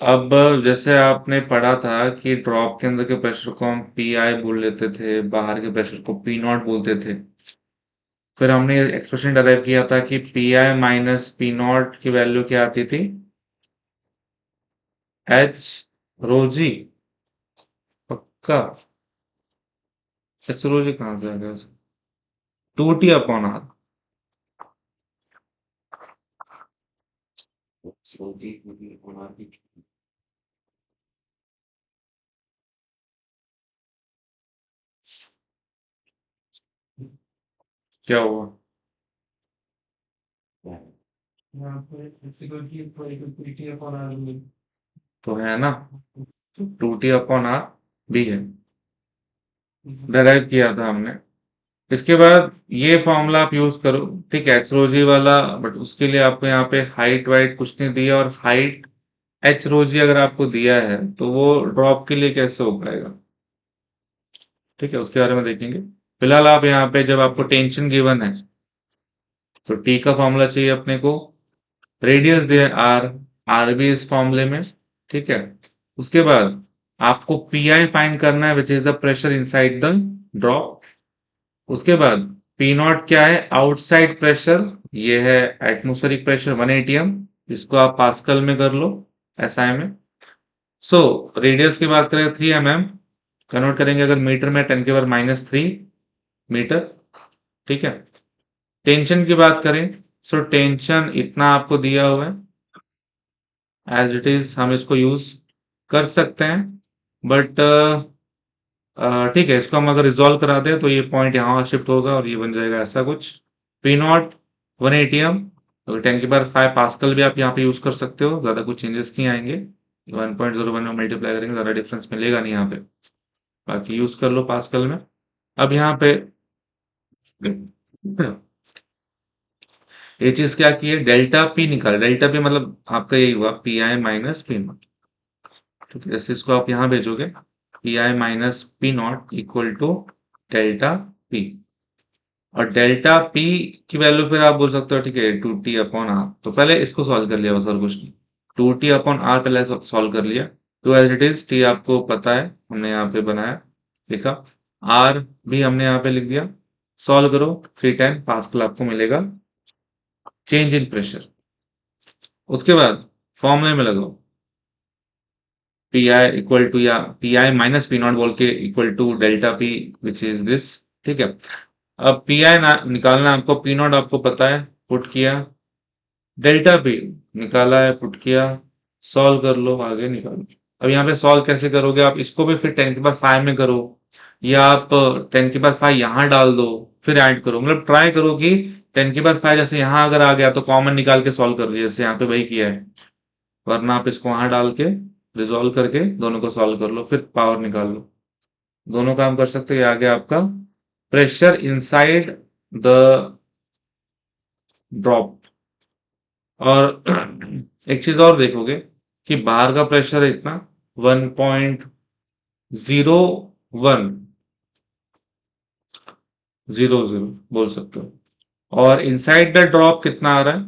अब जैसे आपने पढ़ा था कि ड्रॉप के अंदर के प्रेशर को हम पी आई बोल लेते थे, बाहर के प्रेशर को पी नॉट बोलते थे। फिर हमने एक्सप्रेशन डराइव किया था कि P I minus P not की वैल्यू क्या आती थी? एच रोजी, पक्का? एच रोजी कहाँ से आ गया? 2T upon are. क्या हुआ? तो है ना, टू टी अपॉन आर भी है, डेराइव किया था हमने। इसके बाद ये फॉर्मूला आप यूज करो, ठीक है, एच रो जी वाला, बट उसके लिए आपको यहाँ पे हाइट वाइट कुछ नहीं दिया, और हाइट एच रो जी अगर आपको दिया है तो वो ड्रॉप के लिए कैसे हो पाएगा, ठीक है, उसके बारे में देखेंगे। फिलहाल आप यहाँ पे जब आपको टेंशन गिवन है तो टी का फॉर्मूला चाहिए अपने को, रेडियस दिया आर, आर भी इस फॉर्मूले में, ठीक है। उसके बाद आपको पी आई फाइंड करना है, which is the pressure inside the drop. उसके बाद पी नॉट क्या है, आउटसाइड प्रेशर, ये है एटमोस्फेरिक प्रेशर 1 एटीएम, इसको आप पास्कल में कर लो, एसआई में। सो रेडियस की बात करें 3 mm, कन्वर्ट करेंगे अगर मीटर में 10⁻³ मीटर, ठीक है। टेंशन की बात करें, सो टेंशन इतना आपको दिया हुआ है, एज इट इज हम इसको यूज कर सकते हैं, बट ठीक है, इसको हम अगर रिजॉल्व करा दें तो ये पॉइंट यहाँ शिफ्ट होगा और ये बन जाएगा ऐसा कुछ, पी नॉट 1 ATM, 10⁵ पास्कल भी आप यहाँ पे यूज कर सकते हो, ज्यादा कुछ चेंजेस नहीं आएंगे, 1.01 में मल्टीप्लाई करेंगे, ज्यादा डिफरेंस मिलेगा नहीं यहाँ पे, बाकी यूज कर लो पास्कल में। अब यहाँ पे ये चीज क्या की है, डेल्टा पी निकाल, डेल्टा पी मतलब आपका यही हुआ P I minus P naught, ठीक है, जैसे इसको आप यहाँ भेजोगे, P I minus P naught equal to delta P, और डेल्टा पी की वैल्यू फिर आप बोल सकते हो, ठीक है, टू टी अपॉन आर, तो पहले इसको सॉल्व कर लिया बस और कुछ नहीं, टू टी अपॉन आर पहले सॉल्व कर लिया, two as it is, T आपको पता है हमने यहाँ पे बनाया लिखा, आर भी हमने यहाँ पे लिख दिया, सॉल्व करो, 310 पास्कल आपको मिलेगा चेंज इन प्रेशर। उसके बाद फॉर्मूले में लगाओ, पी आई इक्वल टू, या P I minus P naught बोल के equal to delta P, which is this, ठीक है। अब पी आई निकालना है आपको, पी नॉट आपको पता है, पुट किया, डेल्टा पी निकाला है, पुट किया, सॉल्व कर लो, आगे निकालो। अब यहाँ पे सॉल्व कैसे करोगे आप, इसको भी फिर 10⁵ में करो, या आप 10⁵ यहाँ डाल दो, फिर ऐड करो, मतलब ट्राई करो कि 10⁵ जैसे यहाँ अगर आ गया तो कॉमन निकाल के सॉल्व कर लो, जैसे यहाँ पे वही किया है, वरना आप इसको वहां डाल के रिजॉल्व करके दोनों को सॉल्व कर लो, फिर पावर निकाल लो, दोनों काम कर सकते हो। ये आ गया आपका प्रेशर इनसाइड द ड्रॉप। और एक चीज और देखोगे कि बाहर का प्रेशर है इतना 1.0100 बोल सकते हो, और इनसाइड द ड्रॉप कितना आ रहा है,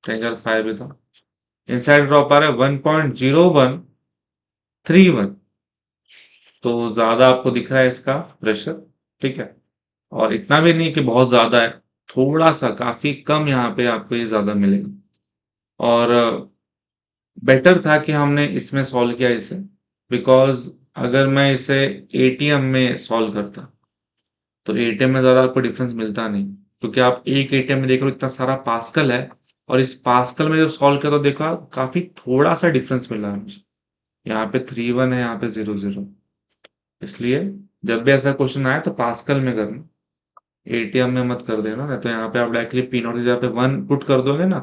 10⁵ भी था, इनसाइड ड्रॉप आ रहा है 1.0131, तो ज्यादा आपको दिख रहा है इसका प्रेशर, ठीक है, और इतना भी नहीं कि बहुत ज्यादा है, थोड़ा सा काफी कम यहाँ पे आपको ये ज्यादा मिलेगा। और बेटर था कि हमने इसमें सॉल्व किया इसे, बिकॉज अगर मैं इसे एटीएम में सॉल्व करता तो एटीएम में ज्यादा आपको डिफरेंस मिलता नहीं, क्योंकि आप एक एटीएम में देख रहे हो इतना सारा पास्कल है, और इस पास्कल में जब सॉल्व किया तो देखा काफी थोड़ा सा डिफरेंस मिला है मुझे, यहाँ पे 3 1 है, यहाँ पे 0 0, इसलिए जब भी ऐसा क्वेश्चन आए तो पास्कल में करना, एटीएम में मत कर देना, नहीं तो यहाँ पे आप डायरेक्टली पी नॉट की जगह पे 1 पुट कर दोगे ना,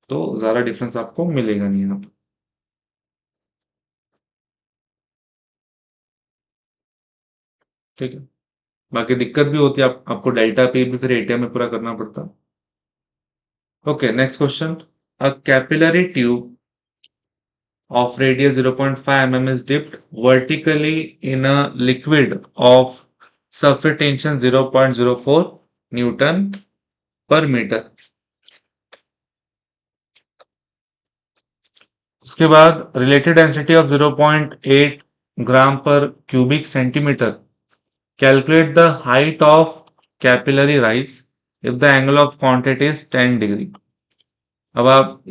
तो ज्यादा डिफरेंस आपको मिलेगा नहीं यहाँ पे, ठीक है। बाकी दिक्कत भी होती है, आपको डेल्टा पी भी फिर एटीएम में पूरा करना पड़ता। Okay, next question, a capillary tube of radius 0.5 mm is dipped vertically in a liquid of surface tension 0.04 Newton per meter। उसके बाद रिलेटेड डेंसिटी ऑफ 0.8 ग्राम पर cubic centimetre, calculate the height of capillary rise if the angle of contact is 10 degree. अब आप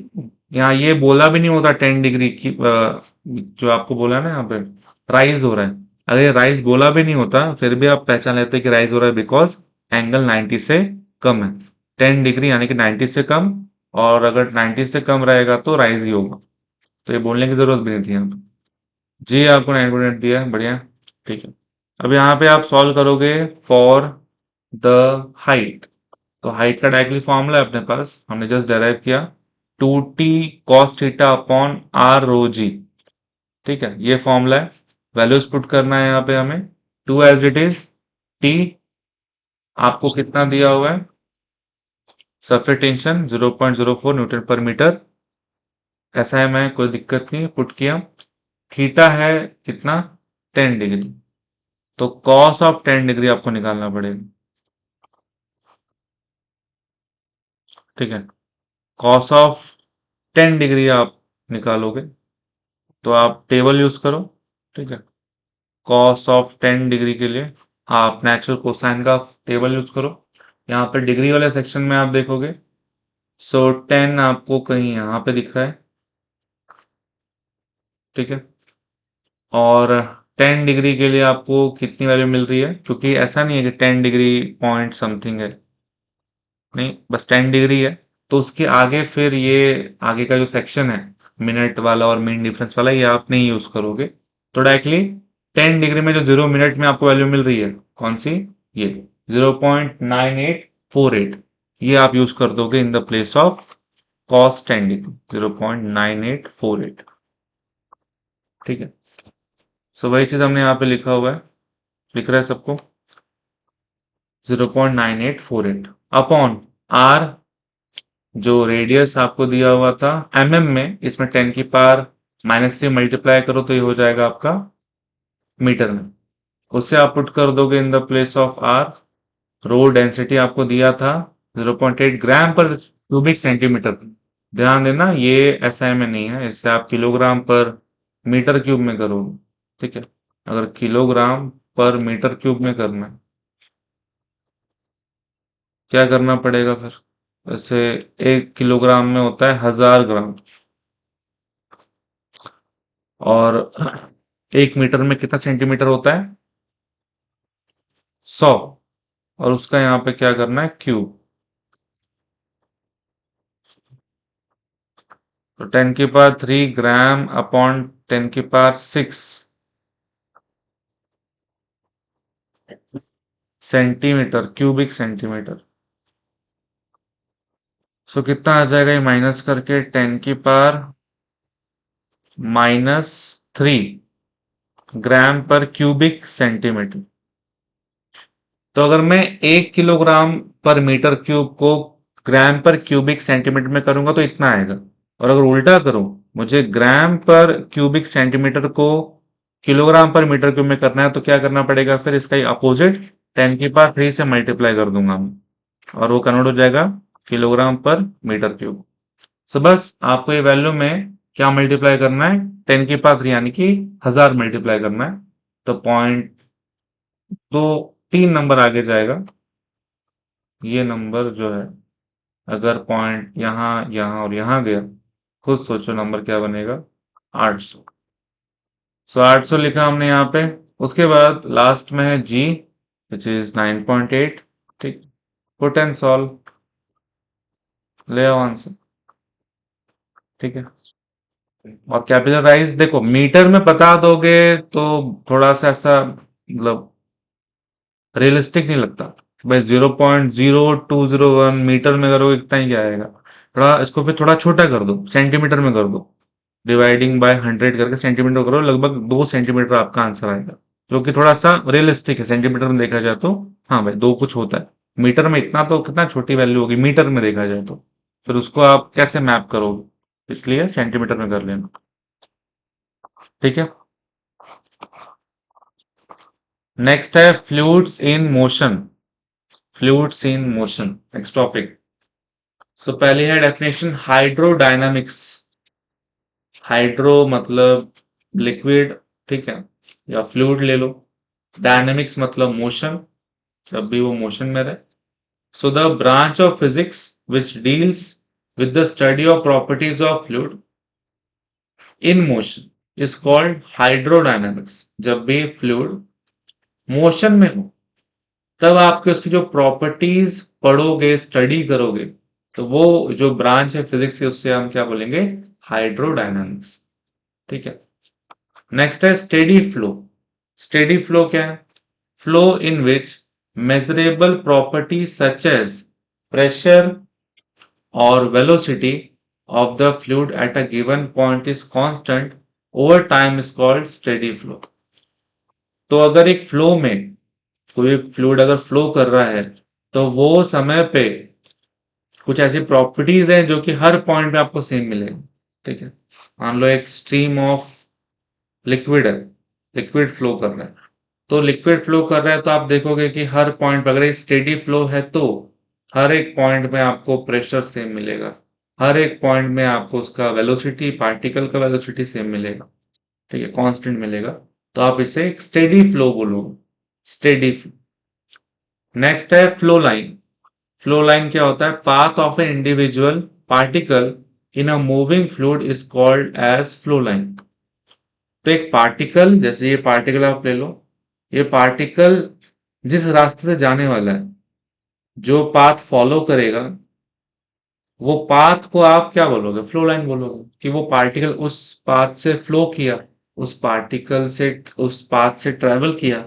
यहाँ ये बोला भी नहीं होता 10 डिग्री की, जो आपको बोला है ना यहाँ पे राइज हो रहा है, अगर ये राइज बोला भी नहीं होता फिर भी आप पहचान लेते कि राइज हो रहा है, बिकॉज एंगल 90 से कम है, 10 डिग्री यानी कि 90 से कम, और अगर 90 से कम रहेगा तो राइज ही होगा। तो ये बोलने की जरूरत भी नहीं थी यहाँ पे। जी आपको 9.8 दिया है, बढ़िया। ठीक है। अब यहाँ पे आप सॉल्व करोगे फॉर द हाइट। तो हाइट का डायरेक्टली फॉर्मूला है अपने पास, हमने जस्ट डेराइव किया, 2t cos theta upon R rho g. ठीक है, ये फॉर्मूला है। वैल्यूज पुट करना है यहाँ पे हमें, 2 एज इट इज, टी आपको कितना दिया हुआ है, सरफेस टेंशन 0.04 न्यूटन पर मीटर। ऐसा है, मैं कोई दिक्कत नहीं, पुट किया। थीटा है कितना, 10 डिग्री। तो कॉस ऑफ 10 डिग्री आपको निकालना पड़ेगा। ठीक है, कॉस ऑफ 10 डिग्री आप निकालोगे तो आप टेबल यूज करो। ठीक है, कॉस ऑफ 10 डिग्री के लिए आप नेचुरल कोसाइन का टेबल यूज करो। यहाँ पे डिग्री वाले सेक्शन में आप देखोगे, सो 10 आपको कहीं यहाँ पे दिख रहा है। ठीक है, और 10 डिग्री के लिए आपको कितनी वैल्यू मिल रही है, क्योंकि ऐसा नहीं है कि 10 डिग्री पॉइंट समथिंग है, नहीं, बस 10 डिग्री है। तो उसके आगे फिर ये आगे का जो सेक्शन है मिनट वाला और मीन डिफरेंस वाला, ये आप नहीं यूज करोगे। तो डायरेक्टली 10 डिग्री में जो 0 मिनट में आपको वैल्यू मिल रही है, कौन सी, ये 0.9848, ये आप यूज कर दोगे in the place of cos 10 degree, 0.9848। ठीक है, सो वही चीज हमने यहाँ पे लिखा हुआ है, लिख रहा है सबको, 0.9848 अपॉन आर, जो रेडियस आपको दिया हुआ था एमएम में, इसमें 10 की पावर -3 मल्टीप्लाई करो तो ये हो जाएगा आपका मीटर में। उससे आप पुट कर दोगे in the place of R. Rho density आपको दिया था 0.8 ग्राम पर क्यूबिक सेंटीमीटर। ध्यान देना ये एसआई में नहीं है, इससे आप किलोग्राम पर मीटर क्यूब में करोगे। ठीक है, अगर किलोग्राम पर मीटर क्यूब में करना है, क्या करना पड़ेगा फिर, जैसे 1 किलोग्राम में होता है 1000 ग्राम, और 1 मीटर में कितना सेंटीमीटर होता है, 100। और उसका यहाँ पे क्या करना है, क्यूब। तो 10 की पावर 3 ग्राम अपॉन 10 की पावर 6 सेंटीमीटर, क्यूबिक सेंटीमीटर। सो कितना आ जाएगा ये माइनस करके, 10 की पावर -3 ग्राम पर क्यूबिक सेंटीमीटर। तो अगर मैं 1 किलोग्राम पर मीटर क्यूब को ग्राम पर क्यूबिक सेंटीमीटर में करूंगा तो इतना आएगा। और अगर उल्टा करूं, मुझे ग्राम पर क्यूबिक सेंटीमीटर को किलोग्राम पर मीटर क्यूब में करना है, तो क्या करना पड़ेगा फिर, इसका ही अपोजिट, 10 की पावर 3 से मल्टीप्लाई कर दूंगा मैं, और वो कन्वर्ट हो जाएगा किलोग्राम पर मीटर क्यूब। तो बस आपको ये वैल्यू में क्या मल्टीप्लाई करना है, 10 की पावर 3 यानी कि 1000 मल्टीप्लाई करना है। तो पॉइंट, तो 3 नंबर आगे जाएगा ये नंबर जो है। अगर पॉइंट यहाँ यहाँ और यहाँ गया, खुद सोचो नंबर क्या बनेगा, 800। सो 800 लिखा हमने यहाँ पे। उसके बाद लास्ट में है जी, विच इज 9.8। ठीक, पुट एंड सॉल्व, ले आओ आंसर। ठीक है, और कैपिटलाइज देखो मीटर में बता दोगे तो थोड़ा सा ऐसा मतलब रियलिस्टिक नहीं लगता। भाई 0.0201 मीटर में करोगे इतना ही क्या आएगा, थोड़ा इसको फिर थोड़ा छोटा कर दो, सेंटीमीटर में कर दो, डिवाइडिंग बाय 100 करके सेंटीमीटर करो, लगभग 2 सेंटीमीटर आपका आंसर आएगा, जो कि थोड़ा सा रियलिस्टिक है। सेंटीमीटर में देखा जाए तो हाँ भाई, दो कुछ होता है, मीटर में इतना तो कितना छोटी वैल्यू होगी मीटर में देखा जाए तो, फिर उसको आप कैसे मैप करोगे, इसलिए सेंटीमीटर में कर लेना। ठीक है, नेक्स्ट है fluids in motion. Fluids in motion next topic. So पहले है डेफिनेशन हाइड्रोडायनामिक्स। हाइड्रो मतलब लिक्विड, ठीक है, या फ्लूइड ले लो। डायनामिक्स मतलब मोशन, जब भी वो मोशन में रहे। So the branch of physics which deals with the study of properties of fluid in motion is called hydrodynamics. जब भी फ्लूइड मोशन में हो, तब आपके उसकी जो प्रॉपर्टीज पढ़ोगे, स्टडी करोगे, तो वो जो ब्रांच है फिजिक्स की उससे हम क्या बोलेंगे, हाइड्रोडायनामिक्स। ठीक है। नेक्स्ट है स्टेडी फ्लो। स्टेडी फ्लो क्या है? Flow in which measurable property such as pressure or velocity of the fluid at a given point is constant over time is called steady flow। तो अगर एक flow में कोई fluid अगर flow कर रहा है तो वो समय पे कुछ ऐसी प्रॉपर्टीज हैं जो कि हर पॉइंट पे आपको सेम मिलेगी। ठीक है। मान लो एक स्ट्रीम ऑफ लिक्विड है, लिक्विड फ्लो कर रहा है, तो लिक्विड फ्लो कर रहा है तो आप देखोगे कि हर पॉइंट पर अगर एक स्टेडी फ्लो है तो हर एक पॉइंट में आपको प्रेशर सेम मिलेगा, हर एक पॉइंट में आपको उसका वेलोसिटी, पार्टिकल का वेलोसिटी सेम मिलेगा। ठीक है, कांस्टेंट मिलेगा। तो आप इसे एक स्टेडी फ्लो बोलोगे, स्टेडी फ्लो। नेक्स्ट है फ्लो लाइन। फ्लो लाइन क्या होता है? Path of an individual particle in a moving fluid is called as flow line. तो एक पार्टिकल, जैसे ये पार्टिकल आप ले लो, ये पार्टिकल जिस रास्ते से जाने वाला है, जो पाथ फॉलो करेगा, वो पाथ को आप क्या बोलोगे? फ्लो लाइन बोलोगे, कि वो पार्टिकल उस पाथ से फ्लो किया, उस पार्टिकल से उस पाथ से ट्रेवल किया,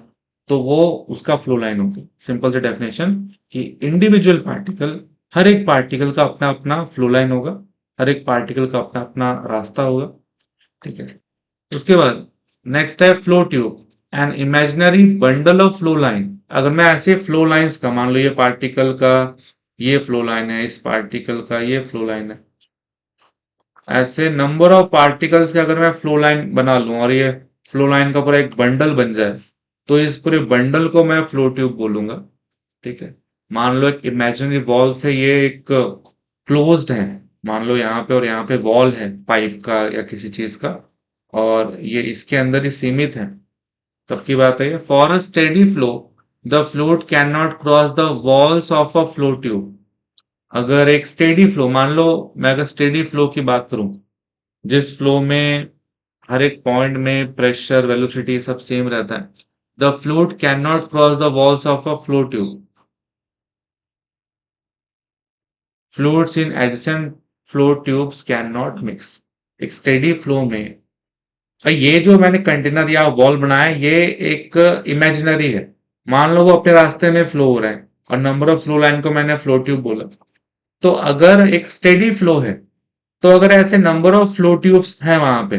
तो वो उसका फ्लो लाइन होगी। सिंपल से डेफिनेशन कि इंडिविजुअल पार्टिकल, हर एक पार्टिकल का अपना अपना फ्लो लाइन होगा, हर एक पार्टिकल का अपना अपना रास्ता होगा। ठीक है। उसके बाद नेक्स्ट है flow tube, an imaginary bundle of flow line. अगर मैं ऐसे फ्लो लाइंस का, मान लो ये पार्टिकल का ये फ्लो लाइन है, इस पार्टिकल का ये फ्लो लाइन है, ऐसे नंबर ऑफ पार्टिकल्स के अगर मैं फ्लो लाइन बना लूं और ये फ्लो लाइन का पूरा एक बंडल बन जाए, तो इस पूरे बंडल को मैं फ्लो ट्यूब बोलूंगा। ठीक है। मान लो एक इमेजिनरी वॉल से ये एक क्लोज्ड है, मान लो यहाँ पे और यहाँ पे वॉल है पाइप का या किसी चीज का, और ये इसके अंदर ही सीमित है। तब की बात है, for a steady flow the fluid can not cross the walls of a flow tube. अगर एक स्टेडी फ्लो, मान लो मैं अगर स्टेडी फ्लो की बात करूं, जिस फ्लो में हर एक पॉइंट में प्रेशर, वेलोसिटी सब सेम रहता है, the fluid can not cross the walls of a flow tube. Fluids in adjacent flow tubes can not mix. एक स्टेडी फ्लो में, ये जो मैंने कंटेनर या वॉल बनाया है, ये एक इमेजिनरी है। मान लो वो अपने रास्ते में फ्लो हो रहा है और नंबर ऑफ फ्लो लाइन को मैंने फ्लो ट्यूब बोला। तो अगर एक स्टेडी फ्लो है, तो अगर ऐसे नंबर ऑफ फ्लो ट्यूब्स हैं वहां पे,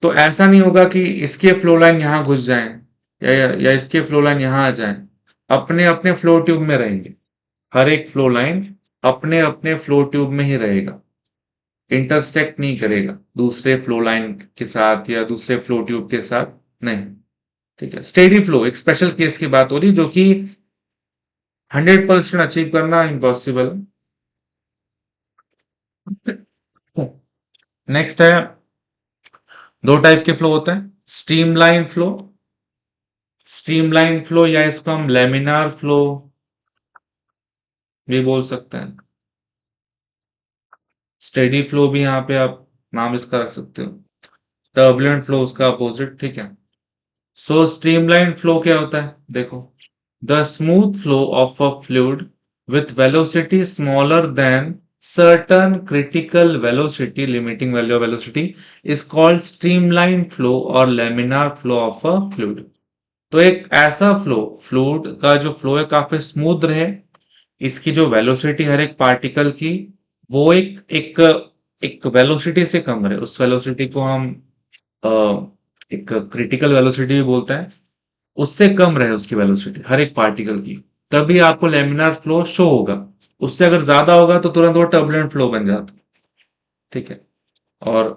तो ऐसा नहीं होगा कि इसके फ्लो लाइन यहां घुस जाएं या इसके फ्लो लाइन यहां आ जाएं। अपने अपने फ्लो ट्यूब में रहेंगे, हर एक फ्लो लाइन अपने अपने फ्लो ट्यूब में ही रहेगा, इंटरसेक्ट नहीं करेगा दूसरे फ्लो लाइन के साथ या दूसरे फ्लो ट्यूब के साथ, नहीं। ठीक है। स्टेडी फ्लो एक स्पेशल केस की बात हो रही जो कि 100% अचीव करना इम्पॉसिबल है। नेक्स्ट है, दो टाइप के फ्लो होते हैं, स्ट्रीमलाइन फ्लो, स्ट्रीमलाइन फ्लो या इसको हम लेमिनार फ्लो भी बोल सकते हैं। स्टेडी फ्लो भी यहाँ पे आप नाम इसका रख सकते हो, टर्बुलेंट फ्लो उसका अपोजिट। ठीक है। सो स्ट्रीमलाइन फ्लो क्या होता है? देखो, the smooth flow of a fluid with velocity smaller than certain critical velocity, limiting value of velocity is called streamline flow or laminar flow of a fluid। तो एक ऐसा फ्लो, फ्लूइड का जो flow है काफी स्मूथ रहे, इसकी जो वेलोसिटी हर एक पार्टिकल की, वो एक एक वेलोसिटी से कम रहे, उस वेलोसिटी को हम अ, एक क्रिटिकल वेलोसिटी भी बोलते हैं, उससे कम रहे उसकी वेलोसिटी हर एक पार्टिकल की, तभी आपको लेमिनार फ्लो शो होगा। उससे अगर ज्यादा होगा तो तुरंत वो टर्बुलेंट फ्लो बन जाता है। ठीक है। और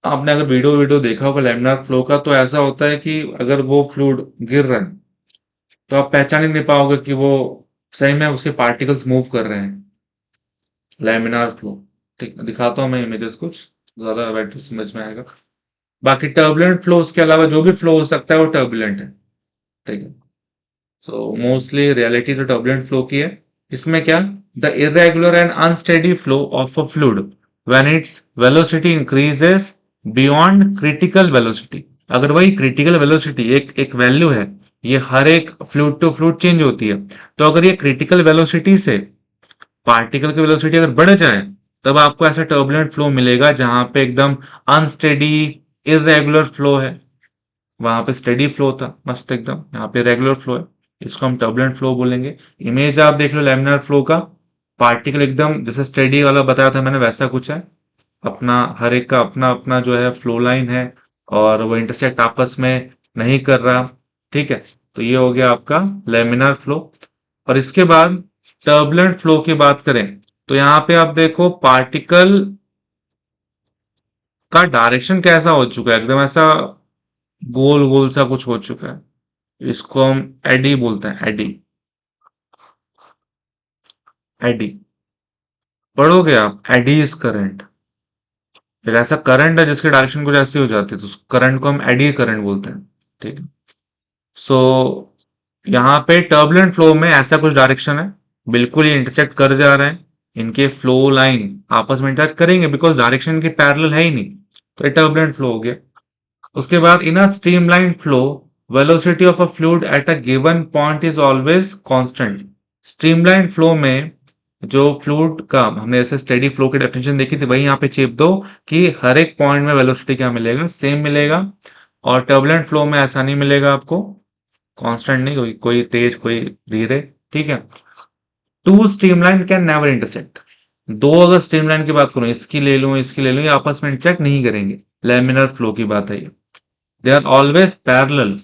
आपने अगर वीडियो वीडियो देखा होगा लेमिनार फ्लो का, तो ऐसा होता है कि अगर वो फ्लूइड गिर रहा है तो आप पहचान ही नहीं पाओगे कि वो सही में उसके पार्टिकल्स मूव कर रहे हैं। Laminar flow. ठीक, दिखाता हूँ मैं इमेजेस कुछ, ज्यादा बेटर समझ में आएगा। बाकी टर्बुलेंट फ्लो उसके अलावा जो भी फ्लो हो सकता है वो टर्बुलेंट है। ठीक है। सो मोस्टली रियलिटी तो टर्बुलेंट फ्लो की है। इसमें क्या, the irregular and unsteady flow of a fluid when its velocity increases beyond critical velocity. अगर वही क्रिटिकल वेलोसिटी एक एक वैल्यू है, ये हर एक फ्लूइड टू फ्लूइड चेंज होती है, तो अगर ये क्रिटिकल वेलोसिटी से पार्टिकल की वेलोसिटी अगर बढ़ जाए तब आपको ऐसा टर्बुलेंट फ्लो मिलेगा जहां पे एकदम अनस्टेडी इरेगुलर फ्लो है। वहां पे स्टेडी फ्लो था मस्त एकदम, यहाँ पे रेगुलर फ्लो है, इसको हम टर्बुलेंट फ्लो बोलेंगे। इमेज आप देख लो लैमिनार फ्लो का, पार्टिकल एकदम जैसे स्टेडी वाला बताया था मैंने वैसा कुछ है, अपना हर एक का अपना अपना जो है फ्लो लाइन है, और वो इंटरसेक्ट आपस में नहीं कर रहा। ठीक है, तो ये हो गया आपका लेमिनार फ्लो। और इसके बाद टर्बुलेंट फ्लो की बात करें तो यहाँ पे आप देखो पार्टिकल का डायरेक्शन कैसा हो चुका है, एकदम ऐसा गोल गोल सा कुछ हो चुका है, इसको हम एडी बोलते हैं, एडी। एडी पढ़ोगे आप, एडी इज करंट। एक ऐसा करंट है जिसकी डायरेक्शन कुछ ऐसी हो जाती है तो उस करंट को हम एडी करंट बोलते हैं। ठीक है, सो यहाँ पे टर्बुलेंट फ्लो में ऐसा कुछ डायरेक्शन है, बिल्कुल ये इंटरसेक्ट कर जा रहे हैं, इनके फ्लो लाइन आपस में इंटरसेक्ट करेंगे बिकॉज डायरेक्शन के पैरेलल है ही नहीं, तो ये टर्बुलेंट फ्लो हो गया। उसके बाद in a streamline flow velocity of a fluid at a given point is always constant. Streamline flow में जो फ्लूइड का हमने जैसे स्टेडी फ्लो की डेफिनेशन देखी थी वही यहाँ पे चेप दो कि हर एक पॉइंट में वेलोसिटी क्या मिलेगा, सेम मिलेगा। और टर्बुलेंट फ्लो में ऐसा नहीं मिलेगा आपको, कांस्टेंट नहीं, कोई तेज कोई धीरे। ठीक है, two streamline can never intersect. दो अगर स्ट्रीमलाइन की बात करूं, इसकी ले लूं इसकी ले लूं, ये आपस में इंटरसेक्ट नहीं करेंगे, लेमिनर फ्लो की बात है ये। They are always parallel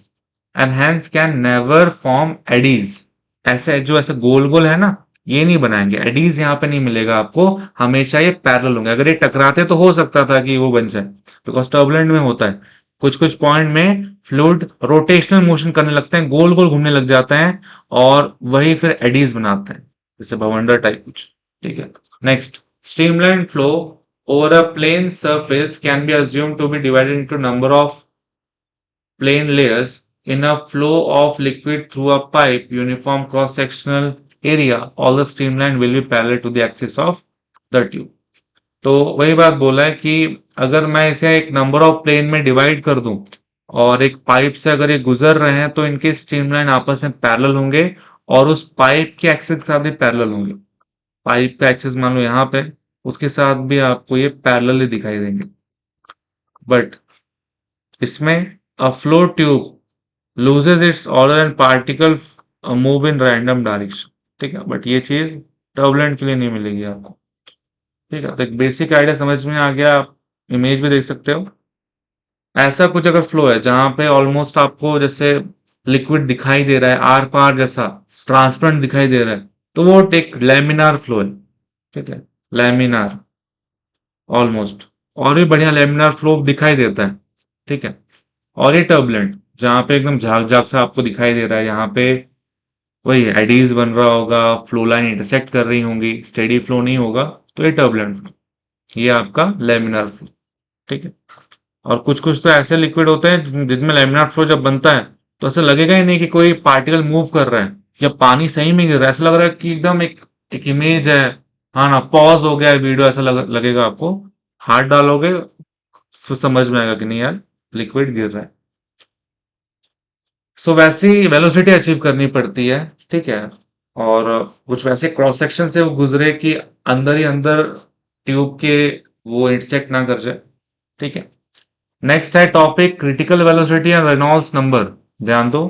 and hence can never form eddies. ऐसे जो ऐसे गोल गोल है ना, ये नहीं बनाएंगे, एडीज यहाँ पे नहीं मिलेगा आपको, हमेशा ये पैरेलल होंगे। अगर ये टकराते तो हो सकता था कि वो बन जाए, बिकॉज टर्बुलेंट में होता है कुछ कुछ पॉइंट में फ्लूइड रोटेशनल मोशन करने लगते हैं, गोल गोल घूमने लग जाते हैं, और वही फिर एडीज बनाते हैं, जैसे भवंडर टाइप कुछ। ठीक है, next, streamline flow over a plane surface can be assumed to be divided into number of plane layers in a flow of liquid through a pipe uniform cross sectional area, all the streamline will be parallel to the axis of the tube। तो वही बात बोला है कि अगर मैं इसे एक नंबर ऑफ प्लेन में डिवाइड कर दूं और एक पाइप से अगर ये गुजर रहे हैं तो इनके स्ट्रीमलाइन आपस में पैरेलल होंगे, और उस पाइप के एक्सिस के साथ भी पैरेलल होंगे। पाइप का एक्सिस मान लो यहाँ पे, उसके साथ भी आपको ये पैरेलल ही दिखाई देंगे। बट इसमें a flow tube loses it's order and particle move in random direction. ठीक है, बट ये चीज टर्बुलेंट के लिए नहीं मिलेगी आपको। ठीक है, तो एक बेसिक आइडिया समझ में आ गया, आप इमेज भी देख सकते हो। ऐसा कुछ अगर फ्लो है जहां पे ऑलमोस्ट आपको जैसे लिक्विड दिखाई दे रहा है आर पार जैसा, ट्रांसपेरेंट दिखाई दे रहा है, तो वो एक लेमिनार फ्लो है। ठीक है, लेमिनार ऑलमोस्ट, और भी बढ़िया लेमिनार फ्लो दिखाई देता है। ठीक है, और ये टर्बुलेंट जहां पे एकदम झाग झाग सा आपको दिखाई दे रहा है, यहाँ पे वही एडीज बन रहा होगा, फ्लो लाइन इंटरसेक्ट कर रही होंगी, स्टेडी फ्लो नहीं होगा, तो ये टर्बुलेंट फ्लो, ये आपका लेमिनार फ्लो। ठीक है, और कुछ कुछ तो ऐसे लिक्विड होते हैं जिनमें लेमिनार फ्लो जब बनता है तो ऐसा लगेगा ही नहीं कि कोई पार्टिकल मूव कर रहा है या पानी सही में गिर रहा है, ऐसा लग रहा है कि एकदम एक एक इमेज है। हाँ ना, पॉज हो गया है वीडियो, ऐसा लगेगा आपको। हाथ डालोगे फिर समझ में आएगा कि नहीं यार, लिक्विड गिर रहा है। सो वैसी वेलोसिटी अचीव करनी पड़ती है। ठीक है, और कुछ वैसे क्रॉस सेक्शन से वो गुजरे कि अंदर ही अंदर ट्यूब के वो इंटरसेक्ट ना कर जाए। ठीक है, नेक्स्ट है topic critical velocity and Reynolds number. ध्यान दो,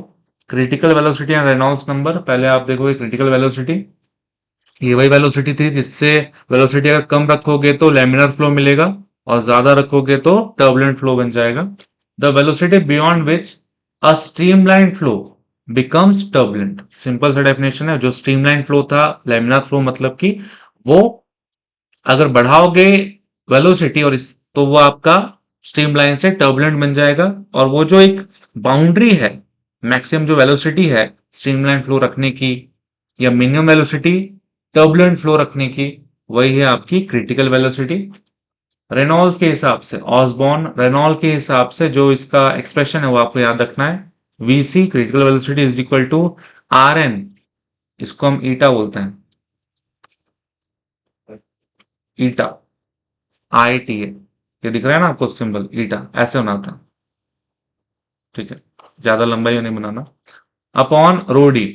critical velocity and Reynolds number, पहले आप देखोगे क्रिटिकल वेलोसिटी, ये वही वेलोसिटी थी जिससे वेलोसिटी अगर कम रखोगे तो लेमिनर फ्लो मिलेगा और ज्यादा रखोगे तो टर्बुलेंट फ्लो बन जाएगा। The velocity beyond which a streamline flow becomes turbulent. Simple सा डेफिनेशन है, जो स्ट्रीमलाइन फ्लो था लेमिनर फ्लो मतलब कि वो अगर बढ़ाओगे वेलोसिटी और इस तो वो आपका स्ट्रीमलाइन से टर्बुलेंट बन जाएगा। और वो जो एक बाउंड्री है, मैक्सिमम जो वेलोसिटी है स्ट्रीमलाइन फ्लो रखने की या मिनिमम वेलोसिटी टर्बुलेंट फ्लो रखने की, वही है आपकी क्रिटिकल वेलोसिटी। रेनॉल्ड्स के हिसाब से, ऑसबॉर्न रेनॉल्ड के हिसाब से जो इसका एक्सप्रेशन है वो आपको याद रखना है, VC critical velocity is equal to R N, इसको हम ईटा बोलते हैं, ईटा, आई टी ए, ये दिख रहा है ना आपको सिंबल ईटा, ऐसे होना था। ठीक है, ज्यादा लंबाई नहीं बनाना, अपॉन रो डी।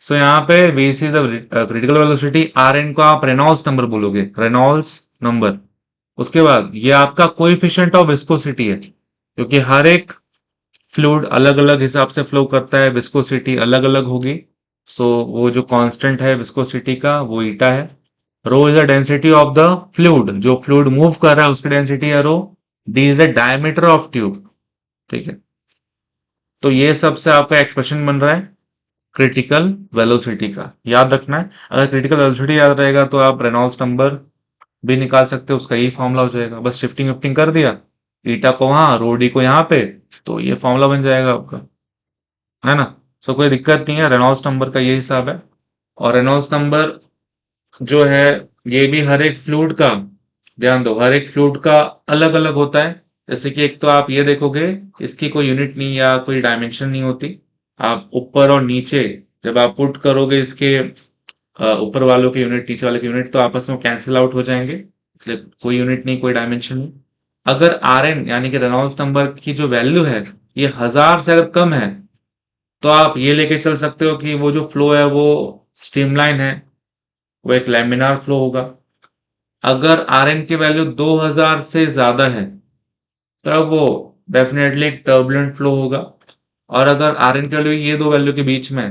सो यहाँ पे VC is critical velocity, Rn को आप रेनॉल्ड्स नंबर बोलोगे, रेनॉल्ड्स नंबर। उसके बाद ये आपका कोएफिशिएंट ऑफ विस्कोसिटी है, क्योंकि हर एक फ्लूइड अलग अलग हिसाब से फ्लो करता है, विस्कोसिटी अलग अलग होगी। सो वो जो कांस्टेंट है विस्कोसिटी का वो ईटा है। Rho is the density of the fluid, जो फ्लूइड मूव कर रहा है उसकी डेंसिटी है rho. D is the diameter of tube. ठीक है, तो ये सबसे आपका एक्सप्रेशन बन रहा है क्रिटिकल वेलोसिटी का, याद रखना है। अगर क्रिटिकल वेलोसिटी याद रहेगा तो आप रेनॉल्ड्स नंबर भी निकाल सकते हो, उसका यही फॉर्मूला हो जाएगा। बस शिफ्टिंग विफ्टिंग कर दिया, ईटा को वहां, रो डी को यहाँ पे, तो ये फॉर्मूला बन जाएगा आपका, है ना। सो कोई दिक्कत नहीं है, रेनॉल्ड्स नंबर का ये हिसाब है। और रेनॉल्ड्स नंबर जो है ये भी हर एक फ्लूइड का, ध्यान दो, हर एक फ्लूइड का अलग अलग होता है। जैसे कि एक तो आप ये देखोगे, इसकी कोई यूनिट नहीं या कोई डायमेंशन नहीं होती। आप ऊपर और नीचे जब आप पुट करोगे इसके ऊपर वालों की यूनिट नीचे वाले की यूनिट, तो आपस में कैंसिल आउट हो जाएंगे, इसलिए कोई यूनिट नहीं, कोई डायमेंशन नहीं। अगर Rn यानी कि रेनॉल्ड्स नंबर की जो वैल्यू है ये 1000 से अगर कम है, तो आप ये लेके चल सकते हो कि वो जो फ्लो है वो स्ट्रीमलाइन है, वो एक लैमिनार फ्लो होगा। अगर Rn की वैल्यू 2000 से ज्यादा है, तब वो डेफिनेटली एक टर्बुलेंट फ्लो होगा। और अगर Rn की वैल्यू ये दो वैल्यू के बीच में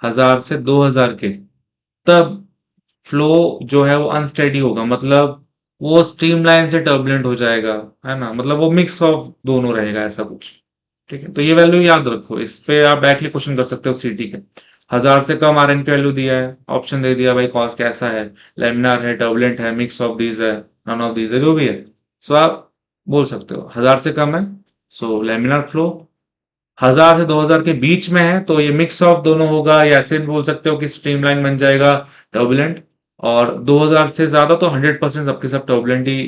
1000 से 2000 के, तब फ्लो जो है वो अनस्टेडी होगा, मतलब वो स्ट्रीमलाइन से टर्बुलेंट हो जाएगा, है ना, मतलब वो मिक्स ऑफ दोनों रहेगा, ऐसा कुछ। ठीक है, तो ये वैल्यू याद रखो, इस पे आप डायरेक्टली क्वेश्चन कर सकते हो सीटी के। 1000 से कम Rn की वैल्यू दिया है, ऑप्शन दे दिया भाई कॉस कैसा है, लेमिनार है, टर्बुलेंट है, मिक्स ऑफ दीज है, नन ऑफ दीज है, जो भी है। सो आप बोल सकते हो 1000 से कम है सो लेमिनार फ्लो, 1000 से 2000 के बीच में है तो ये मिक्स ऑफ दोनों होगा, या ऐसे भी बोल सकते हो कि स्ट्रीमलाइन बन जाएगा, टर्बुलेंट। और 2000 से ज्यादा तो 100% सबके सब टर्बुलेंट ही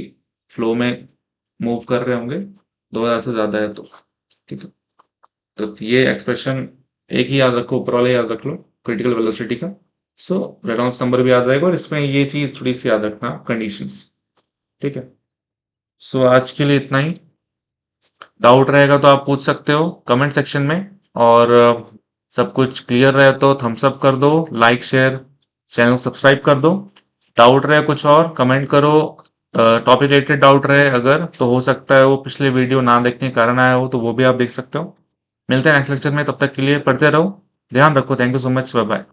फ्लो में मूव कर रहे होंगे, 2000 से ज्यादा है तो। ठीक है, तो ये एक्सप्रेशन एक ही याद रखो, ऊपर वाला याद रख लो क्रिटिकल वेलोसिटी का। सो रेनॉल्ड्स नंबर भी याद रहेगा, और इसमें ये चीज थोड़ी सी याद रखना, कंडीशंस। ठीक है, सो आज के लिए इतना ही। डाउट रहेगा तो आप पूछ सकते हो कमेंट सेक्शन में। और सब कुछ क्लियर रहे तो थम्स अप कर दो, लाइक शेयर, चैनल सब्सक्राइब कर दो। डाउट रहे कुछ और कमेंट करो, टॉपिक रिलेटेड डाउट रहे अगर, तो हो सकता है वो पिछले वीडियो ना देखने के कारण आया हो, तो वो भी आप देख सकते हो। मिलते हैं नेक्स्ट लेक्चर में, तब तक के लिए पढ़ते रहो, ध्यान रखो, thank you so much, bye bye.